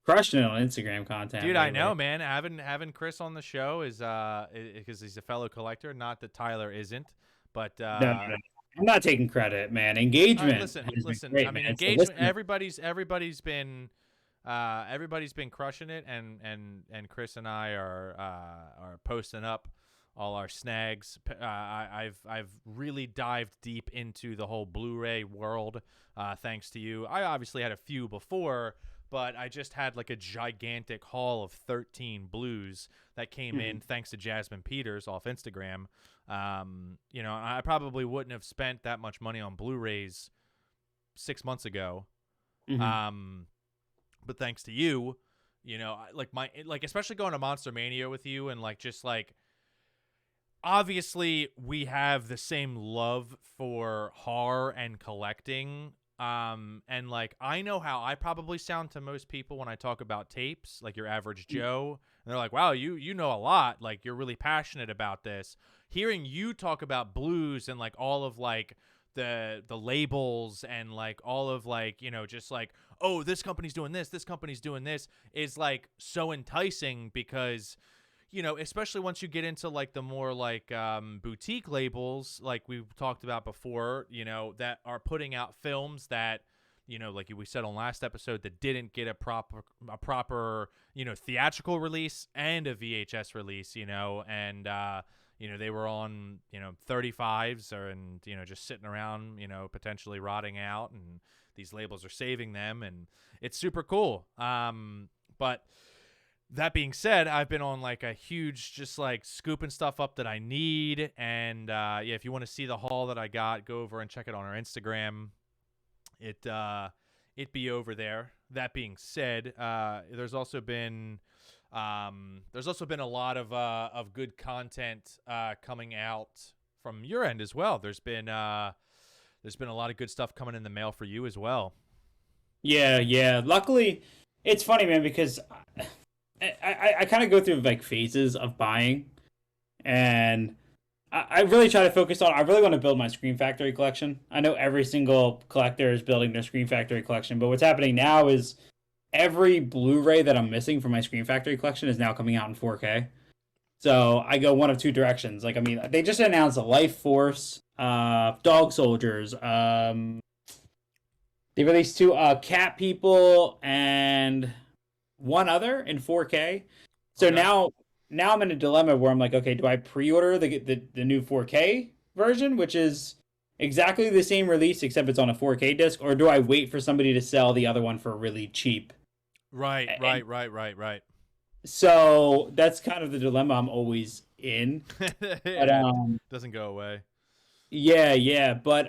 Crushing it on Instagram content. Dude, I lately. know, man. Having Chris on the show is because he's a fellow collector. Not that Tyler isn't, but No. I'm not taking credit, man. Engagement. listen. Great, I mean, man. So engagement. listen. Everybody's been crushing it, and Chris and I are posting up all our snags. I've really dived deep into the whole Blu-ray world, thanks to you. I obviously had a few before, but I just had like a gigantic haul of 13 blues that came in thanks to Jasmine Peters off Instagram. You know, I probably wouldn't have spent that much money on Blu-rays 6 months ago. But thanks to you, you know, especially going to Monster Mania with you, and like just like obviously we have the same love for horror and collecting. And like I know how I probably sound to most people when I talk about tapes, like your average Joe, and they're like, "Wow, you know a lot. Like you're really passionate about this." Hearing you talk about blues and like all of like the labels and like all of like, you know, just like, oh, this company's doing this company's doing this is like so enticing because, you know, especially once you get into like the more like boutique labels like we've talked about before, you know, that are putting out films that, you know, like we said on last episode, that didn't get a proper, you know, theatrical release and a VHS release, you know, and you know, they were on, you know, 35s and, you know, just sitting around, you know, potentially rotting out, and these labels are saving them, and it's super cool. But that being said, I've been on like a huge, just like scooping stuff up that I need. And yeah, if you want to see the haul that I got, go over and check it on our Instagram. It be over there. That being said, there's also been a lot of good content coming out from your end as well. There's been a lot of good stuff coming in the mail for you as well. Yeah. Luckily, it's funny, man, because I kind of go through like phases of buying, and I really try to focus on. I really want to build my Scream Factory collection. I know every single collector is building their Scream Factory collection, but what's happening now is every Blu-ray that I'm missing from my Scream Factory collection is now coming out in 4K. So I go one of two directions. Like, I mean, they just announced a Life Force, Dog Soldiers. They released two Cat People and one other in 4K. So Okay. now I'm in a dilemma where I'm like, okay, do I pre-order the new 4K version, which is exactly the same release except it's on a 4K disc, or do I wait for somebody to sell the other one for really cheap? Right. So that's kind of the dilemma I'm always in. But It doesn't go away. yeah. But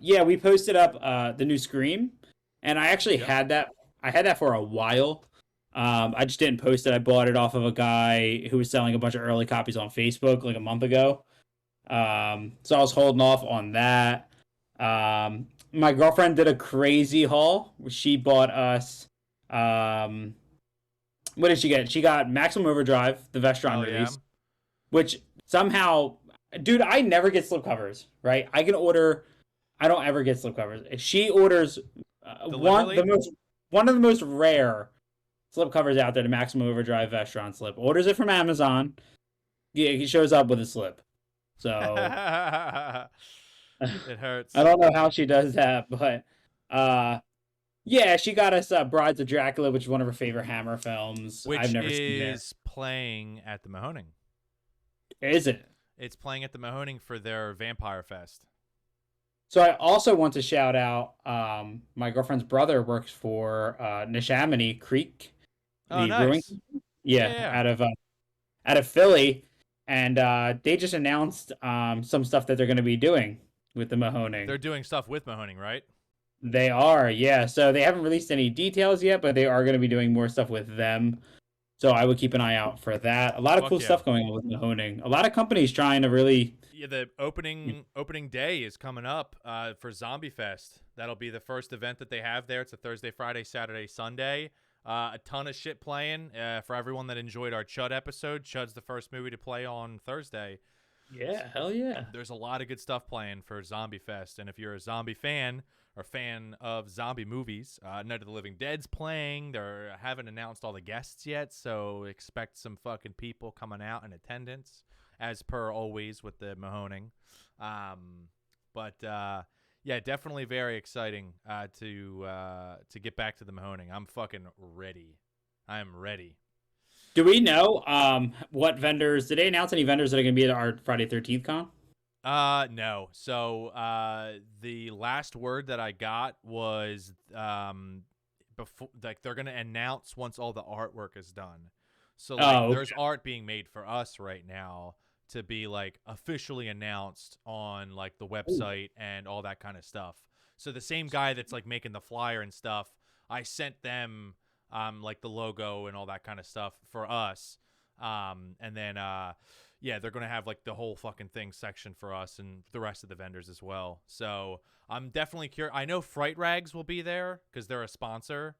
yeah, we posted up the new Scream, and I actually Yep. had that. I had that for a while. I just didn't post it. I bought it off of a guy who was selling a bunch of early copies on Facebook like a month ago. So I was holding off on that. My girlfriend did a crazy haul. She bought us. What did she get? She got Maximum Overdrive, the Vestron Hell yeah. release, which somehow, dude, I never get slipcovers. Right? I can order. I don't ever get slipcovers. She orders Deliberately? one of the most rare slipcovers out there, the Maximum Overdrive Vestron slip. Orders it from Amazon. Yeah, he shows up with a slip. So It hurts. I don't know how she does that, but yeah, she got us Brides of Dracula, which is one of her favorite Hammer films. Which I've never seen it. is playing at the Mahoning. Is it? It's playing at the Mahoning for their Vampire Fest. So I also want to shout out my girlfriend's brother works for Neshaminy Creek, Oh, the brewing. nice. Yeah, Yeah. out of Philly, and they just announced some stuff that they're going to be doing with the Mahoning. They're doing stuff with Mahoning, right? They are, yeah. So they haven't released any details yet, but they are going to be doing more stuff with them. So I would keep an eye out for that. A lot of Fuck cool yeah. stuff going on with Mahoning. A lot of companies trying to really. Yeah, the opening day is coming up for Zombie Fest. That'll be the first event that they have there. It's a Thursday, Friday, Saturday, Sunday. A ton of shit playing for everyone that enjoyed our Chud episode. Chud's the first movie to play on Thursday. Yeah, hell yeah. There's a lot of good stuff playing for Zombie Fest, and if you're a zombie fan or fan of zombie movies, Night of the Living Dead's playing. They haven't announced all the guests yet, so expect some fucking people coming out in attendance, as per always with the Mahoning. But yeah, definitely very exciting to get back to the Mahoning. I'm fucking ready. I am ready. Do we know what vendors? Did they announce any vendors that are going to be at our Friday 13th con? No. So the last word that I got was before, like, they're gonna announce once all the artwork is done. So like, Oh, there's art being made for us right now to be like officially announced on like the website and all that kind of stuff. So the same guy that's like making the flyer and stuff, I sent them like the logo and all that kind of stuff for us. And then yeah, they're gonna have like the whole fucking thing section for us and the rest of the vendors as well. So I'm definitely curious. I know Fright Rags will be there because they're a sponsor.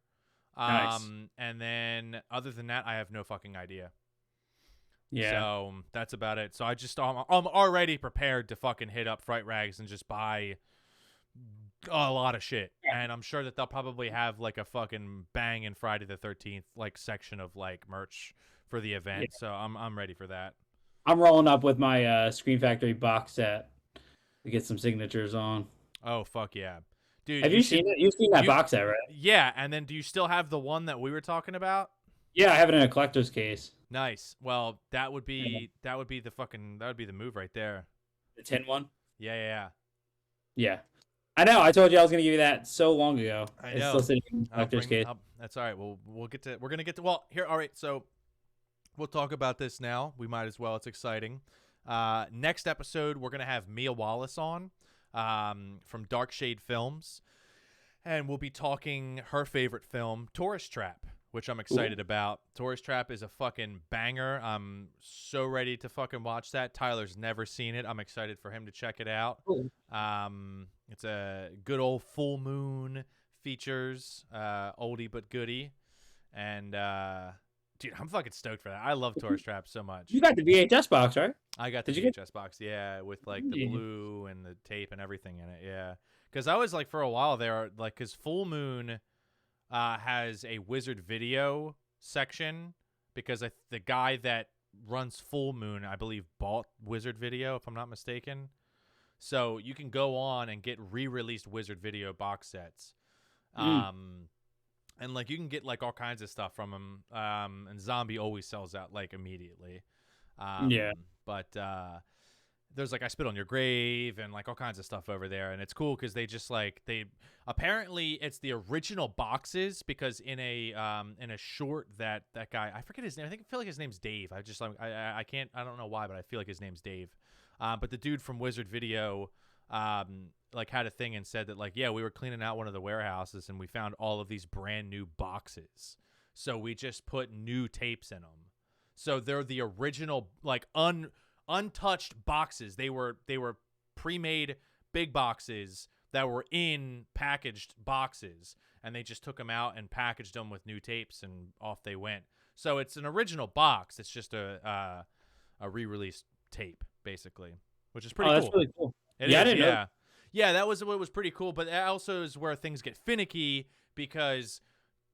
Nice. And then other than that, I have no fucking idea. Yeah. So that's about it. So I'm already prepared to fucking hit up Fright Rags and just buy a lot of shit. And I'm sure that they'll probably have like a fucking banging Friday the 13th like section of like merch for the event. Yeah. So I'm ready for that. I'm rolling up with my Screen Factory box set to get some signatures on. Oh fuck yeah. Dude, Have you seen it? You've seen that you- box set, right? Yeah, and then do you still have the one that we were talking about? Yeah, I have it in a collector's case. Nice. Well, that would be the move right there. The tin one? Yeah. Yeah. I know. I told you I was going to give you that so long ago. I It's know. still sitting in the collector's case. That's all right. We're gonna get to. Well, here. All right. So we'll talk about this now. We might as well. It's exciting. Next episode, we're going to have Mia Wallace on from Dark Shade Films. And we'll be talking her favorite film, Tourist Trap, which I'm excited about. Tourist Trap is a fucking banger. I'm so ready to fucking watch that. Tyler's never seen it. I'm excited for him to check it out. It's a good old full moon features, oldie but goodie. And, dude, I'm fucking stoked for that. I love Tourist Trap so much. You got the VHS box, right? I got the VHS box, yeah, with like the blue and the tape and everything in it, yeah. Because I was like, for a while there, like, because Full Moon has a Wizard Video section, because the guy that runs Full Moon, I believe, bought Wizard Video, if I'm not mistaken. So you can go on and get re-released Wizard Video box sets. And like you can get like all kinds of stuff from him. And Zombie always sells out like immediately. But there's like I Spit on Your Grave and like all kinds of stuff over there, and it's cool because they just like apparently it's the original boxes, because in a short that guy, I forget his name, I feel like his name's Dave. I don't know why, but I feel like his name's Dave. But the dude from Wizard Video like had a thing and said that like, yeah, we were cleaning out one of the warehouses and we found all of these brand new boxes, so we just put new tapes in them. So they're the original, like untouched boxes. They were pre-made big boxes that were in packaged boxes, and they just took them out and packaged them with new tapes, and off they went. So it's an original box. It's just a re-released tape, basically, which is pretty cool. That's really cool. It is, yeah. Yeah, that was what was pretty cool, but that also is where things get finicky, because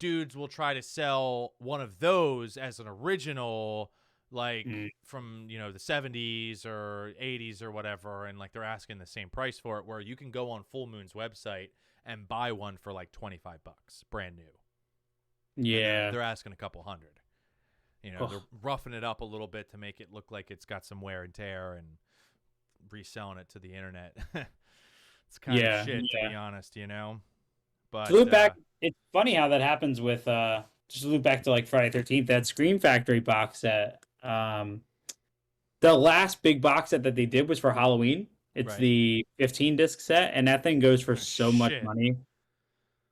dudes will try to sell one of those as an original, like from, you know, the 70s or 80s or whatever, and like they're asking the same price for it, where you can go on Full Moon's website and buy one for like $25 brand new. Yeah. They're asking a couple hundred. You know, they're roughing it up a little bit to make it look like it's got some wear and tear and reselling it to the internet. It's kind of shit, to be honest, you know. But to loop back, it's funny how that happens with just to loop back to like Friday 13th, that Scream Factory box set. The last big box set that they did was for Halloween. It's the 15 disc set, and that thing goes for so much money,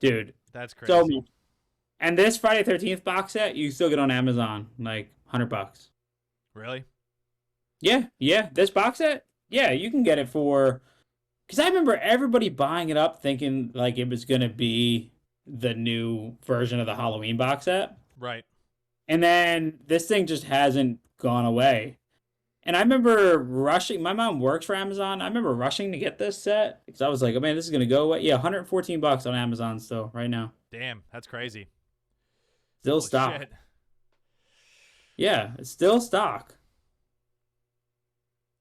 dude. That's crazy. So much. And this Friday 13th box set, you still get on Amazon, like $100. Really? Yeah. This box set, yeah, you can get it for. Because I remember everybody buying it up thinking like it was going to be the new version of the Halloween box set. Right. And then this thing just hasn't gone away. And I remember rushing. My mom works for Amazon. I remember rushing to get this set because I was like, oh man, this is going to go away. Yeah, $114 on Amazon still right now. Damn, that's crazy. Still Holy stock. Shit. Yeah, it's still stock.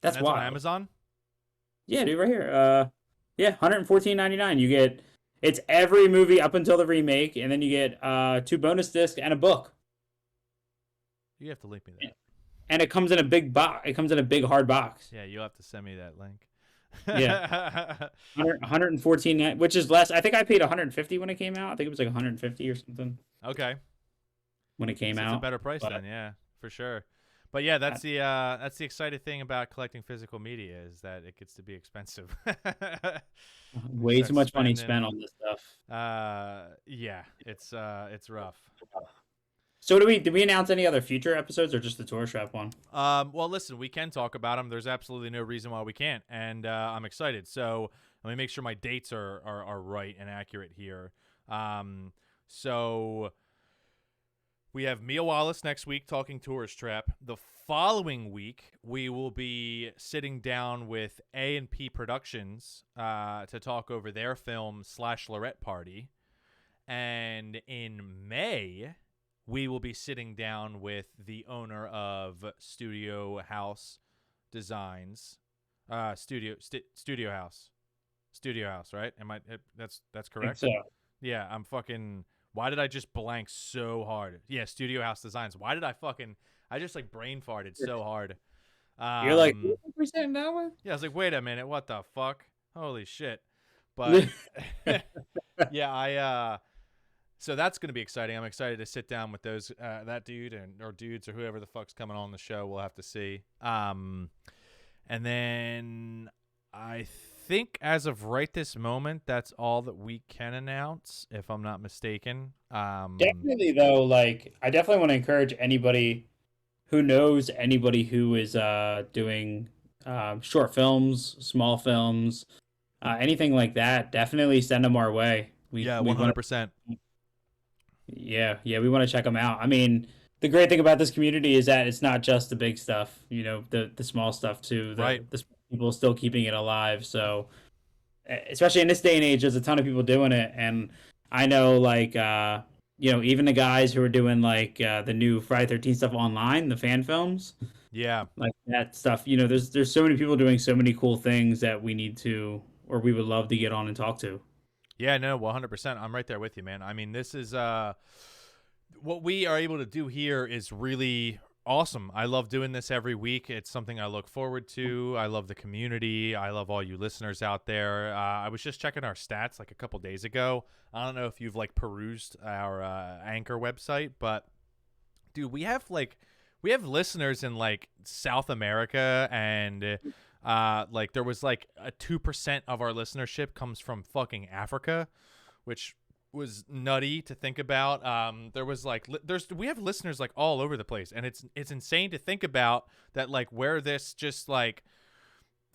That's and that's wild. on Amazon? Yeah, dude, right here. Yeah, $114.99. You get, it's every movie up until the remake, and then you get 2 bonus discs and a book. You have to link me that. And it comes in a big box. It comes in a big hard box. Yeah, you'll have to send me that link. Yeah, 114, which is less. I think I paid 150 when it came out. I think it was like 150 or something. Okay. When it came out, it's a better price then. Yeah, for sure. But yeah, that's the exciting thing about collecting physical media, is that it gets to be expensive. Way too much money spent on this stuff. Yeah, it's rough. So did we announce any other future episodes, or just the Tourist Trap one? Well, listen, we can talk about them. There's absolutely no reason why we can't, and I'm excited. So let me make sure my dates are right and accurate here. So we have Mia Wallace next week talking Tourist Trap. The following week, we will be sitting down with A&P Productions to talk over their film /Lorette Party. And in May, we will be sitting down with the owner of Studio House Designs. Studio House, right? That's correct? So. Yeah, I'm fucking... Why did I just blank so hard? Yeah, Studio House Designs. Why did I just like brain farted so hard. You're like, what are we sitting down with? Yeah, I was like, wait a minute, what the fuck? Holy shit. But yeah, So that's going to be exciting. I'm excited to sit down with those that dude or dudes or whoever the fuck's coming on the show. We'll have to see. And then I think as of right this moment, that's all that we can announce, if I'm not mistaken. Definitely though, like I definitely want to encourage anybody who knows anybody who is doing short films, small films, anything like that. Definitely send them our way. Yeah, We want 100%. yeah, we want to check them out. I mean, the great thing about this community is that it's not just the big stuff, you know, the small stuff too. Right. The small people still keeping it alive. So, especially in this day and age, there's a ton of people doing it, and I know like you know, even the guys who are doing like the new Friday 13 stuff online, the fan films, Yeah. like that stuff. You know, there's so many people doing so many cool things that we need to, or we would love to get on and talk to. Yeah, no, 100%. I'm right there with you, man. I mean, this is what we are able to do here is really awesome. I love doing this every week. It's something I look forward to. I love the community. I love all you listeners out there. I was just checking our stats like a couple days ago. I don't know if you've like perused our Anchor website, but dude, we have listeners in like South America, and like there was like a 2% of our listenership comes from fucking Africa, which was nutty to think about. There was like we have listeners like all over the place, and it's insane to think about that, like where this just like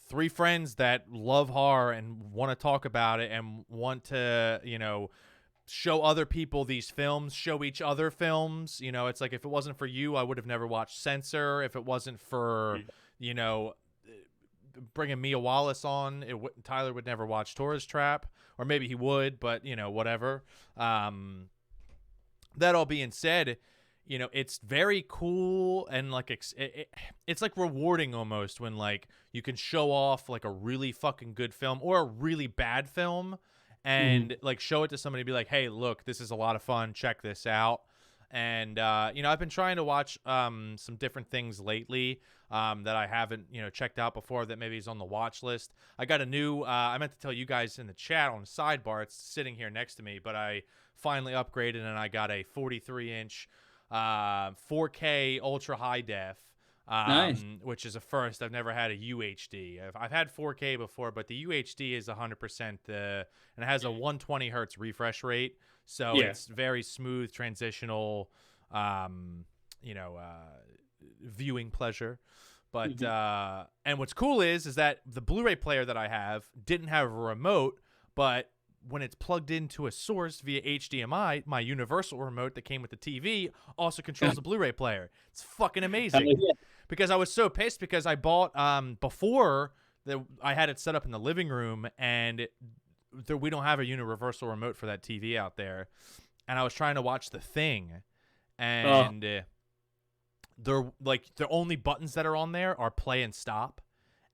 three friends that love horror and want to talk about it and want to, you know, show other people these films, show each other films. You know, it's like if it wasn't for you, I would have never watched Censor. If it wasn't for, you know, bringing Mia Wallace on, Tyler would never watch Tourist Trap, or maybe he would, but you know, whatever. That all being said, you know, it's very cool and like it's like rewarding almost when like you can show off like a really fucking good film or a really bad film and like show it to somebody and be like, hey, look, this is a lot of fun, check this out. And you know, I've been trying to watch some different things lately that I haven't, you know, checked out before that maybe is on the watch list. I got a new I meant to tell you guys in the chat on the sidebar, it's sitting here next to me, but I finally upgraded and I got a 43-inch 4K ultra high def, Nice. which is a first. I've never had a UHD. I've had 4K before, but the UHD is 100% and it has a 120 hertz refresh rate, so it's very smooth transitional, you know, viewing pleasure. But and what's cool is that the Blu-ray player that I have didn't have a remote, but when it's plugged into a source via HDMI, my universal remote that came with the TV also controls the Blu-ray player. It's fucking amazing. Because I was so pissed because I bought before I had it set up in the living room, and we don't have a universal remote for that TV out there, and I was trying to watch The Thing, and they're like the only buttons that are on there are play and stop,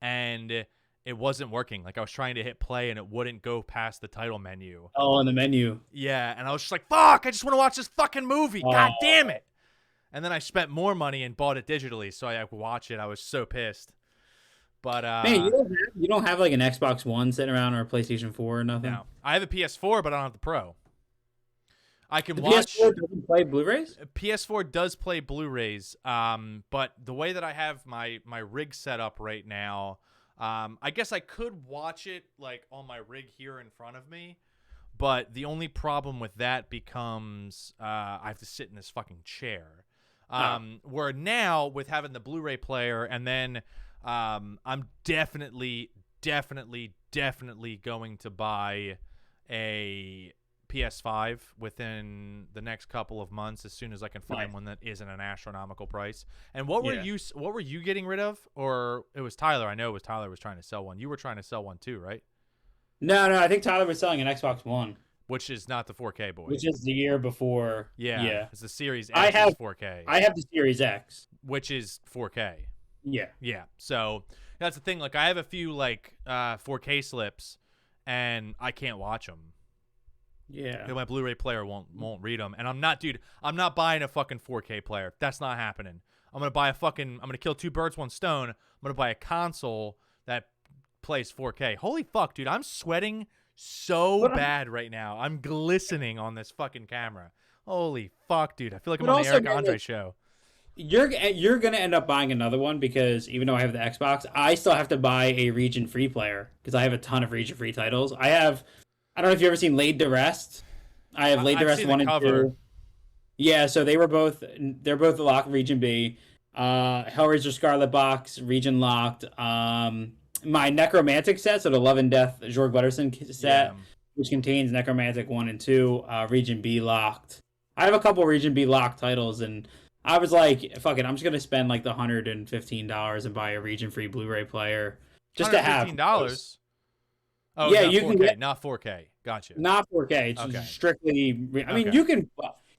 and it wasn't working. Like I was trying to hit play and it wouldn't go past the title menu. Oh, on the menu. Yeah, and I was just like, fuck, I just want to watch this fucking movie. God damn it. And then I spent more money and bought it digitally so I could watch it. I was so pissed. But Man, you don't have like an Xbox One sitting around or a PlayStation 4 or nothing? no. I have a PS4, but I don't have the Pro. I can The watch. PS4 doesn't play Blu-rays? PS4 does play Blu-rays, but the way that I have my rig set up right now, I guess I could watch it like on my rig here in front of me, but the only problem with that becomes I have to sit in this fucking chair. Where now with having the Blu-ray player, and then I'm definitely going to buy a PS5 within the next couple of months as soon as I can find one that isn't an astronomical price. And what were you getting rid of? Or it was Tyler. I know it was Tyler was trying to sell one. You were trying to sell one too, right? No, I think Tyler was selling an Xbox One, which is not the 4K boy. which is the year before. Yeah. It's the Series X is 4K. I have the Series X, which is 4K. Yeah. So that's the thing. Like I have a few like 4K slips and I can't watch them. Yeah. My Blu-ray player won't read them, and I'm not buying a fucking 4K player. That's not happening. I'm gonna kill two birds, one stone. I'm gonna buy a console that plays 4K. Holy fuck, dude, I'm sweating so bad right now. I'm glistening on this fucking camera. Holy fuck, dude. I feel like I'm But on the also, Eric man, Andre like, show. you're gonna end up buying another one because even though I have the Xbox, I still have to buy a region free player because I have a ton of region free titles. I don't know if you've ever seen Laid to Rest. I have Laid to I've Rest seen 1 the and cover. 2. Yeah, so they're both locked region B. Hellraiser Scarlet Box, region locked. My Necromantic set, so the Love and Death Jorg Butterson Yeah. set, which contains Necromantic 1 and 2, region B locked. I have a couple region B locked titles, and I was like, fuck it, I'm just gonna spend like the $115 and buy a region free Blu-ray player just to have. $115? Oh, Yeah, not you 4K. can get Not 4K. Gotcha. not 4K. It's Okay. strictly. I mean, Okay.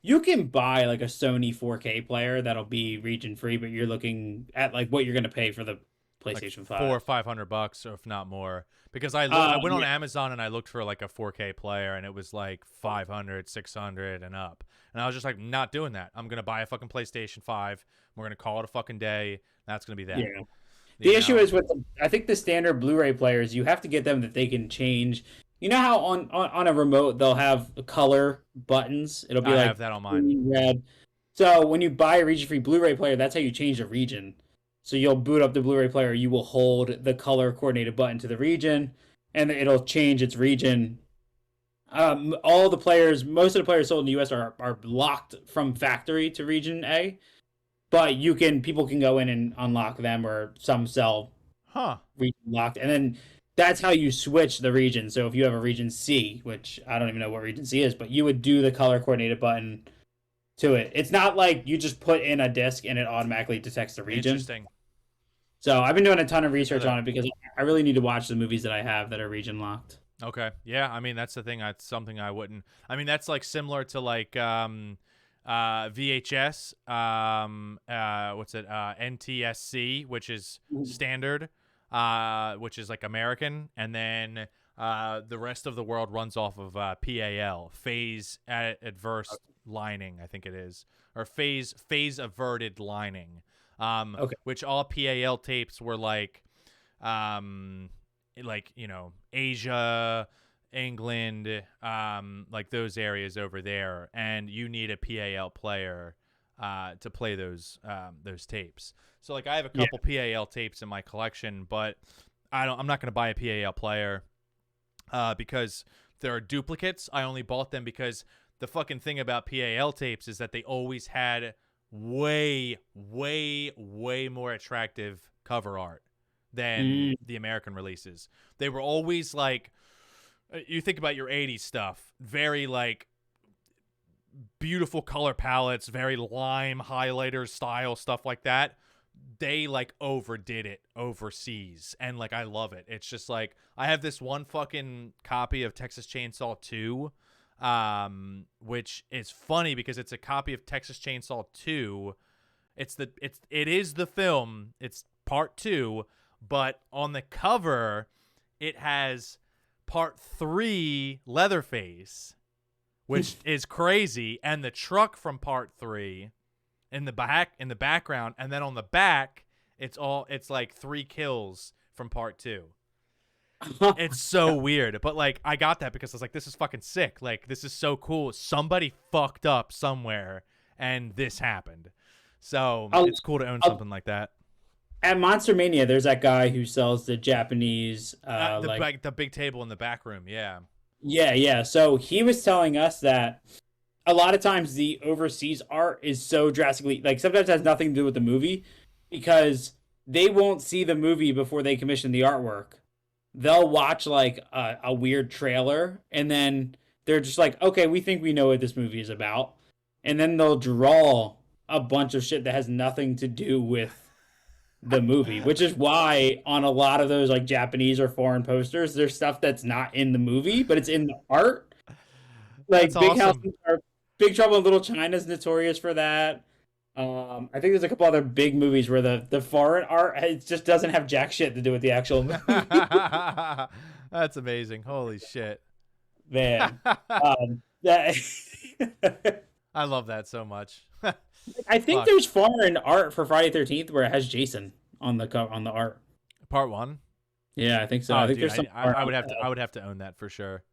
you can buy like a Sony 4K player that'll be region free, but you're looking at like what you're gonna pay for the PlayStation 5. $400 or $500, or if not more. Because I went on Yeah. Amazon and I looked for like a 4K player, and it was like 500, 600 and up. And I was just like, not doing that. I'm gonna buy a fucking PlayStation 5. We're gonna call it a fucking day. That's gonna be that. Yeah. The issue is I think the standard Blu-ray players, you have to get them that they can change. You know how on a remote they'll have color buttons. It'll be I like have that on mine. green, red. So when you buy a region-free Blu-ray player, that's how you change the region. So you'll boot up the Blu-ray player. You will hold the color coordinated button to the region, and it'll change its region. Most of the players sold in the U.S. are locked from factory to region A, but people can go in and unlock them, or some sell Huh. region locked, and then that's how you switch the region. So if you have a region C, which I don't even know what region C is, but you would do the color coordinated button to it. It's not like you just put in a disc and it automatically detects the region. Interesting. So I've been doing a ton of research on it because I really need to watch the movies that I have that are region locked. Okay. Yeah, I mean that's the thing. That's something I wouldn't. I mean that's like similar to like VHS. What's it? NTSC, which is standard, which is like American, and then the rest of the world runs off of PAL, phase adverse lining, I think it is, or phase averted lining. Okay. Which all PAL tapes were like Asia, England, like those areas over there, and you need a PAL player to play those tapes. So like I have a couple PAL tapes in my collection, but I'm not going to buy a PAL player because there are duplicates. I only bought them because the fucking thing about PAL tapes is that they always had way more attractive cover art than the American releases. They were always like, you think about your 80s stuff, very like beautiful color palettes, very lime highlighter style stuff like that. They like overdid it overseas, and like I love it. It's just like I have this one fucking copy of Texas Chainsaw 2, which is funny because it's a copy of Texas Chainsaw 2. It is the film. It's part 2, but on the cover it has part 3 Leatherface, which is crazy, and the truck from part 3 in the background, and then on the back it's like 3 kills from part 2. It's so weird, but like I got that because I was like, this is fucking sick. Like this is so cool. Somebody fucked up somewhere and this happened. So it's cool to own something like that. At Monster Mania, there's that guy who sells the Japanese the big table in the back room. Yeah. So he was telling us that a lot of times the overseas art is so drastically, like sometimes it has nothing to do with the movie because they won't see the movie before they commission the artwork. They'll watch like a weird trailer and then they're just like, okay, we think we know what this movie is about. And then they'll draw a bunch of shit that has nothing to do with the movie, which is why on a lot of those like Japanese or foreign posters, there's stuff that's not in the movie, but it's in the art. Like Big Trouble in Little China is notorious for that. I think there's a couple other big movies where the foreign art it just doesn't have jack shit to do with the actual movie. That's amazing. Holy shit, man! I love that so much. I think there's foreign art for Friday 13th where it has Jason on the art. Part 1. Yeah, I think so. Oh, I think dude, there's some. I would have to own that for sure.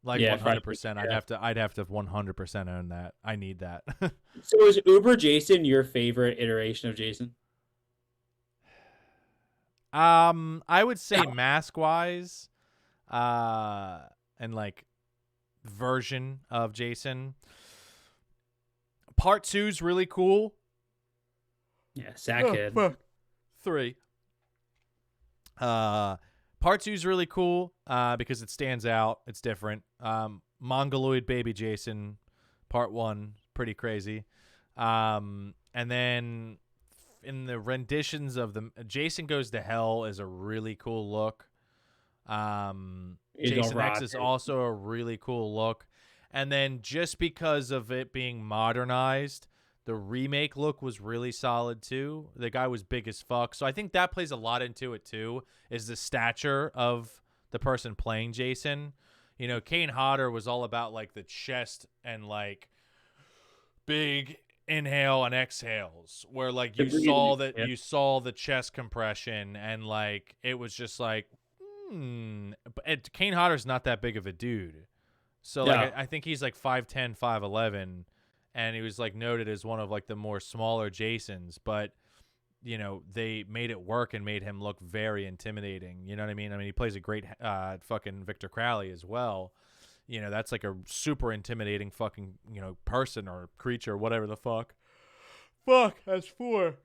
Like Yeah, 100%. yeah. I'd have to 100% own that. I need that. So is Uber Jason your favorite iteration of Jason? I would say mask wise, and like version of Jason. Part 2's really cool. Yeah, Sackhead. 3. Part 2's really cool because it stands out. It's different. Mongoloid baby Jason, part 1, pretty crazy. And then in the renditions of the Jason Goes to Hell is a really cool look. Jason X is also a really cool look. And then just because of it being modernized, the remake look was really solid too. The guy was big as fuck. So I think that plays a lot into it too, is the stature of the person playing Jason. You know, Kane Hodder was all about like the chest and like big inhale and exhales, where like you saw that you saw the chest compression and like it was just like, But Kane Hodder's not that big of a dude. So like I think he's like 5'10", 5'11", and he was like noted as one of like the more smaller Jasons, but you know, they made it work and made him look very intimidating. You know what I mean? I mean, he plays a great fucking Victor Crowley as well. You know, that's like a super intimidating fucking, you know, person or creature, whatever the fuck. Fuck, that's 4.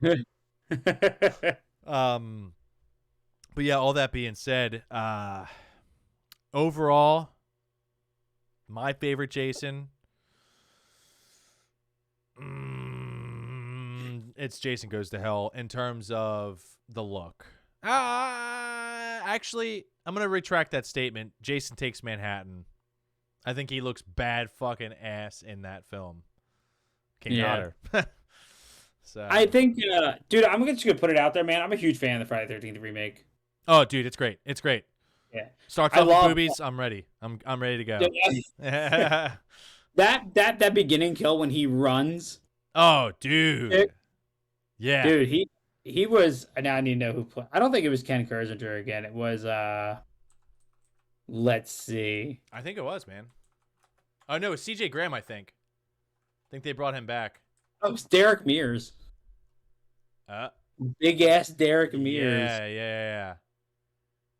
But yeah, all that being said, overall, my favorite Jason, it's Jason Goes to Hell in terms of the look. Actually, I'm going to retract that statement. Jason Takes Manhattan. I think he looks bad fucking ass in that film. King Hodder. So I think, dude, I'm just going to put it out there, man. I'm a huge fan of the Friday the 13th remake. Oh, dude, it's great. It's great. Yeah. Starts off with boobies. I'm ready. I'm ready to go. that beginning kill when he runs. Oh, dude. Yeah. Dude, he was, now I need to know who played. I don't think it was Ken Kersinger again. It was let's see. I think it was, man. Oh no, it was CJ Graham, I think. I think they brought him back. Oh, it's Derek Mears. Big ass Derek Mears.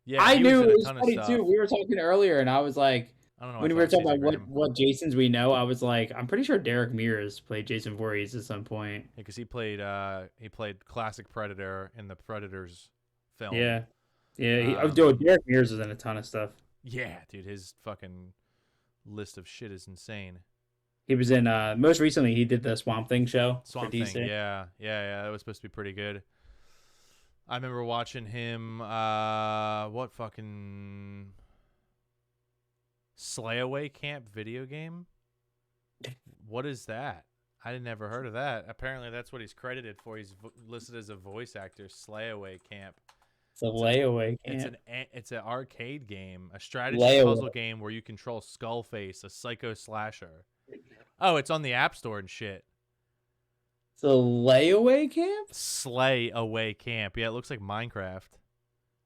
Yeah, I knew it was funny too. We were talking earlier, and I was like, I don't know. When we were talking about what Jasons we know, I was like, I'm pretty sure Derek Mears played Jason Voorhees at some point. Yeah, because he played classic Predator in the Predators film. Yeah. Dude, Derek Mears is in a ton of stuff. Yeah, dude, his fucking list of shit is insane. He was in most recently he did the Swamp Thing show. Swamp Thing, yeah. That was supposed to be pretty good. I remember watching him. What fucking Slayaway Camp video game? What is that? I never heard of that. Apparently, that's what he's credited for. He's listed as a voice actor. Slayaway Camp. It's a layaway camp. It's an arcade game, a strategy puzzle game where you control Skullface, a psycho slasher. Oh, it's on the App Store and shit. It's a layaway camp? Slay Away Camp. Yeah, it looks like Minecraft.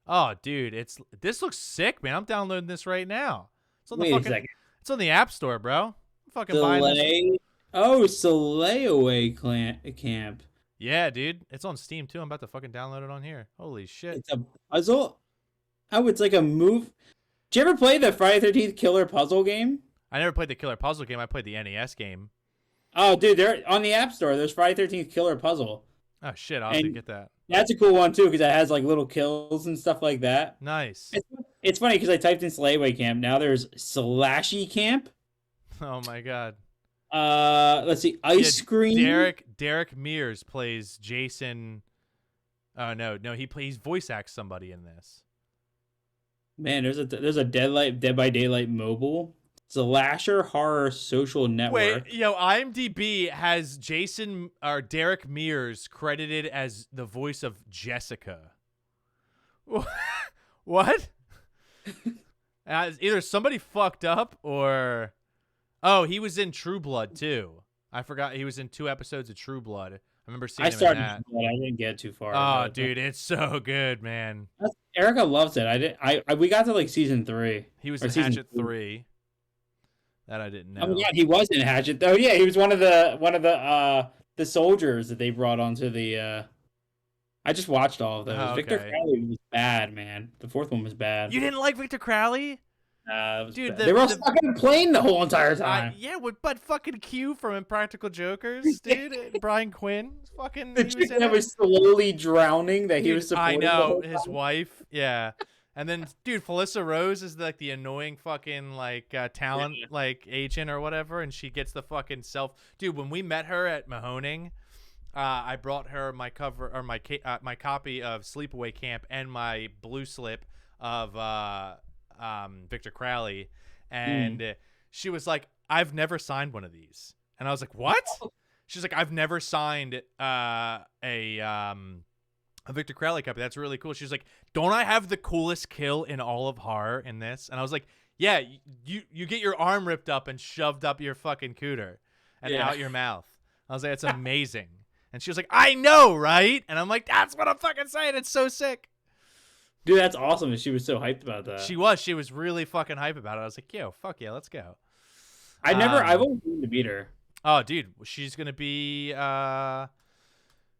Oh, dude, this looks sick, man. I'm downloading this right now. It's on Wait a second. It's on the App Store, bro. I'm fucking buying this. Oh, it's a layaway camp. Yeah, dude. It's on Steam too. I'm about to fucking download it on here. Holy shit. It's a puzzle. Oh, it's like a move. Did you ever play the Friday 13th killer puzzle game? I never played the killer puzzle game. I played the NES game. Oh, dude, they're on the App Store. There's Friday 13th killer puzzle. Oh shit, I'll have to get that. That's a cool one too because it has like little kills and stuff like that. Nice. It's funny because I typed in Slayaway Camp. Now there's Slashy Camp. Oh my god. Let's see, Ice Cream. Derek Mears plays Jason. Oh no, he's voice acts somebody in this. Man, there's a Dead by Daylight mobile. Slasher horror social network. Wait, IMDb has Jason or Derek Mears credited as the voice of Jessica. What? Either somebody fucked up or... Oh, he was in True Blood too. I forgot he was in 2 episodes of True Blood. I remember seeing him in that. But I didn't get too far. Oh, dude, it's so good, man. Erica loves it. We got to like season 3. He was in Hatchet 3. That I didn't Oh my know. god, he was in Hatchet though. Yeah, he was one of the soldiers that they brought onto the. I just watched all of those. Oh, Victor okay. Crowley was bad, man. The fourth one was bad. You didn't like Victor Crowley? It was Dude, bad. They were all stuck in a plane the whole entire time. yeah, but fucking Q from Impractical Jokers, dude. Brian Quinn, fucking, The he was chick in that it. was slowly drowning that he Dude, was I supporting. The know whole his time. wife, yeah. And then, dude, Felissa Rose is like the annoying fucking talent agent or whatever, and she gets the fucking self. Dude, when we met her at Mahoning, I brought her my cover or my copy of Sleepaway Camp and my blue slip of Victor Crowley, and she was like, "I've never signed one of these," and I was like, "What?" She's like, "I've never signed a Victor Crowley copy. That's really cool." She's like, "Don't I have the coolest kill in all of horror in this?" And I was like, "Yeah, you get your arm ripped up and shoved up your fucking cooter and out your mouth." I was like, "It's amazing." And she was like, "I know, right?" And I'm like, "That's what I'm fucking saying. It's so sick." Dude, that's awesome. And she was so hyped about that. She was really fucking hype about it. I was like, "Yo, fuck yeah, let's go." I've always wanted to meet her. Oh, dude, she's gonna be at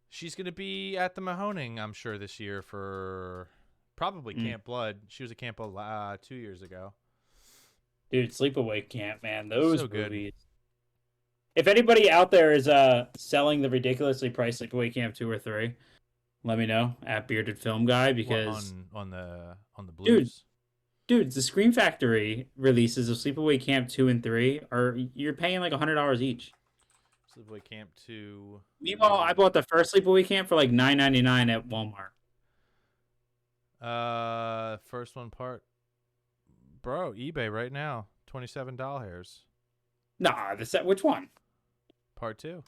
the Mahoning, I'm sure, this year for probably Camp Blood. She was at Camp Blood 2 years ago. Dude, Sleepaway Camp, man, those So good. movies. If anybody out there is selling the ridiculously priced Sleepaway Camp 2 or 3, let me know at Bearded Film Guy because on the blues. dude, the Scream Factory releases of Sleepaway Camp 2 and 3 you're paying like $100 each. Sleepaway Camp 2. Meanwhile, I bought the first Sleepaway Camp for like $9.99 at Walmart. First one part. Bro, eBay right now, $27. Nah, which one? Part 2.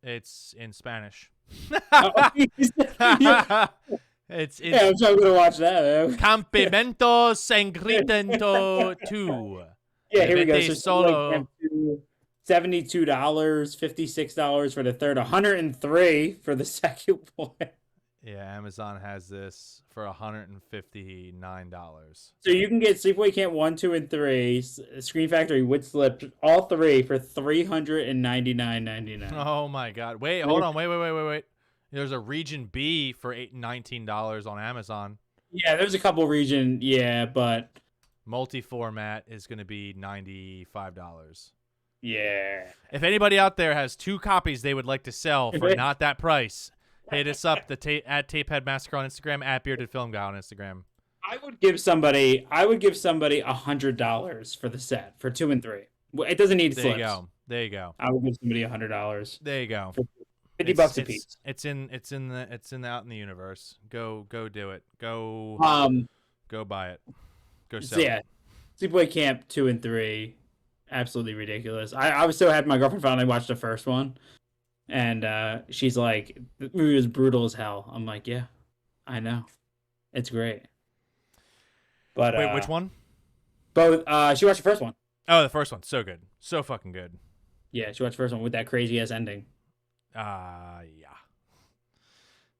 It's in Spanish. Yeah, It's I'm so gonna watch that. Man. Campamento Sangriento 2. Yeah, here we go. Vete So solo. $72, $56 for the third, $103 for the second one. Yeah, Amazon has this for $159. So you can get Sleepaway Camp 1, 2, and 3, Screen Factory with slip, all three for $399.99. Oh my god. Wait, hold on. Wait. There's a region B for $19 on Amazon. Yeah, there's a couple region, but Multi-format is going to be $95. yeah. If anybody out there has 2 copies they would like to sell for not that price, hit us up at Tapehead Massacre on Instagram, at Bearded Film Guy on Instagram. I would give somebody $100 for the set for 2 and 3. It doesn't need slips. There you go. I would give somebody $100. There you go. $50 a piece. It's out in the universe. Go do it. Go buy it. Go sell Yeah, it. Sleepaway Camp 2 and 3, absolutely ridiculous. I was so happy my girlfriend finally watched the first one, and she's like, "The movie was brutal as hell." I'm like, "Yeah, I know, it's great." But Wait, which one? Both. She watched the first one. Oh, the first one. So good. So fucking good. Yeah, she watched the first one with that crazy ass ending. Yeah.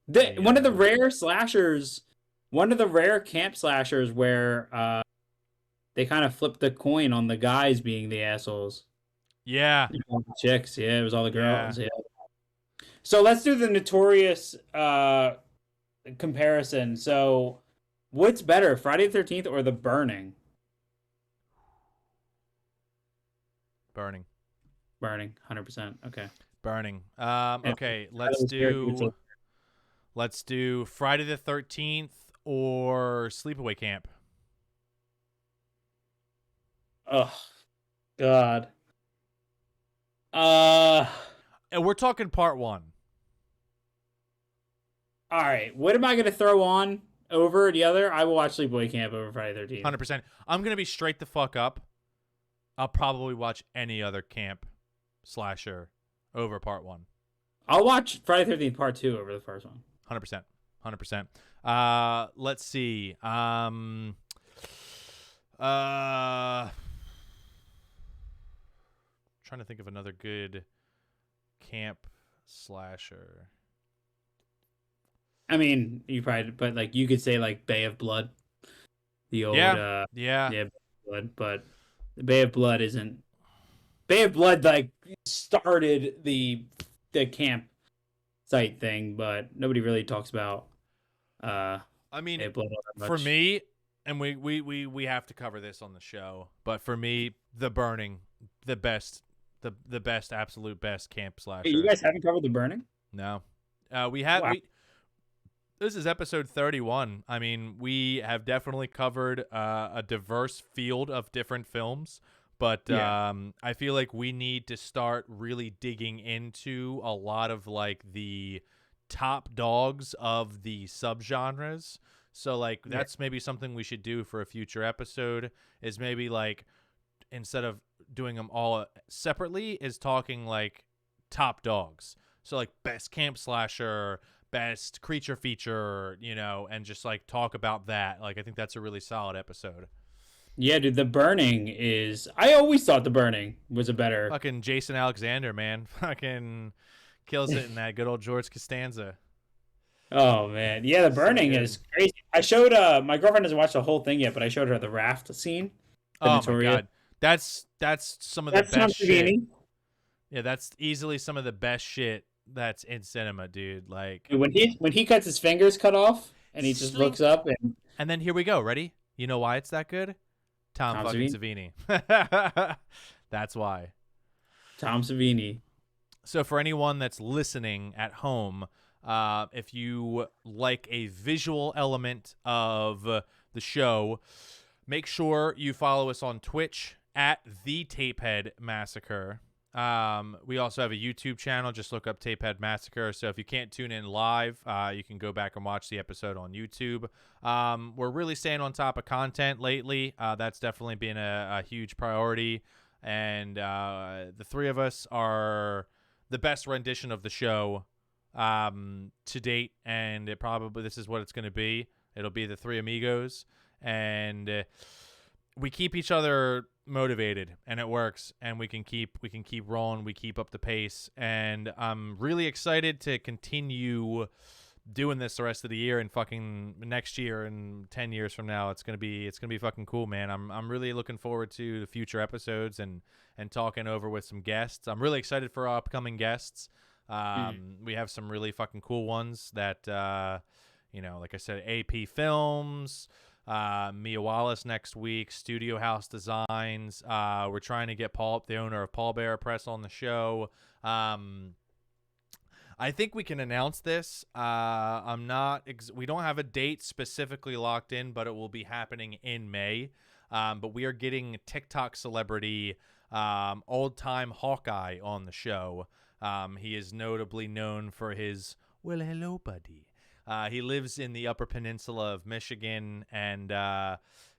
One of the rare slashers, one of the rare camp slashers where they kind of flipped the coin on the guys being the assholes. Yeah. All the chicks, it was all the girls. Yeah. So let's do the notorious comparison. So, what's better, Friday the 13th or The Burning? Burning. Burning, 100%. Okay. Burning. Okay, let's do Friday the 13th or Sleepaway Camp. Oh, God. And we're talking part 1. All right. What am I going to throw on over the other? I will watch Sleepaway Camp over Friday the 13th. 100%. I'm going to be straight the fuck up. I'll probably watch any other camp slasher over part 1. I'll watch Friday the 13th part 2 over the first one. 100%. 100%. Let's see. Trying to think of another good camp slasher. I mean, you probably, but like you could say like Bay of Blood, the old yeah. Bay of Blood, but the Bay of Blood isn't. Bay of Blood like started the camp site thing, but nobody really talks about I mean, Bay of Blood all that for much. me, and we have to cover this on the show, but for me, The Burning, the best, the best, absolute best camp Hey, you slasher. guys haven't covered The Burning? No, we have Wow. we. This is episode 31. I mean, we have definitely covered a diverse field of different films, but Yeah. I feel like we need to start really digging into a lot of like the top dogs of the subgenres. So like Yeah. that's maybe something we should do for a future episode is maybe like instead of doing them all separately is talking like top dogs. So like best camp slasher, best creature feature, and just like talk about that. Like I think that's a really solid episode. Yeah, dude, The Burning is. I always thought The Burning was a better. Fucking Jason Alexander, man. Fucking kills it in that good old George Costanza. Oh man, yeah, The So Burning good. is crazy. I showed my girlfriend hasn't watched the whole thing yet, but I showed her the raft scene, the Oh my Notorious. god. That's some of the That's Tom best shit. Savini. Yeah, that's easily some of the best shit that's in cinema, dude. Like When he cuts his fingers cut off and he just slink. looks up and And then here we go. Ready? You know why it's that good? Tom Tom fucking Savini. Savini. That's why. Tom Savini. So for anyone that's listening at home, if you like a visual element of the show, make sure you follow us on Twitch at the Tapehead Massacre. We also have a YouTube channel. Just look up Tapehead Massacre. So if you can't tune in live, you can go back and watch the episode on YouTube. We're really staying on top of content lately. That's definitely been a huge priority. And the three of us are the best rendition of the show to date. And this is what it's going to be. It'll be the three amigos. And we keep each other motivated, and it works, and we can keep rolling. We keep up the pace, and I'm really excited to continue doing this the rest of the year and fucking next year and 10 years from now. It's gonna be fucking cool, man. I'm really looking forward to the future episodes and talking over with some guests. I'm really excited for our upcoming guests. We have some really fucking cool ones that like I said, AP Films, Mia Wallace next week, Studio House Designs. We're trying to get Paul, the owner of Paul Bearer Press, on the show. I think we can announce this. We don't have a date specifically locked in, but it will be happening in May. But we are getting TikTok celebrity, old time Hawkeye on the show. He is notably known for his "Well, hello, buddy." He lives in the Upper Peninsula of Michigan, and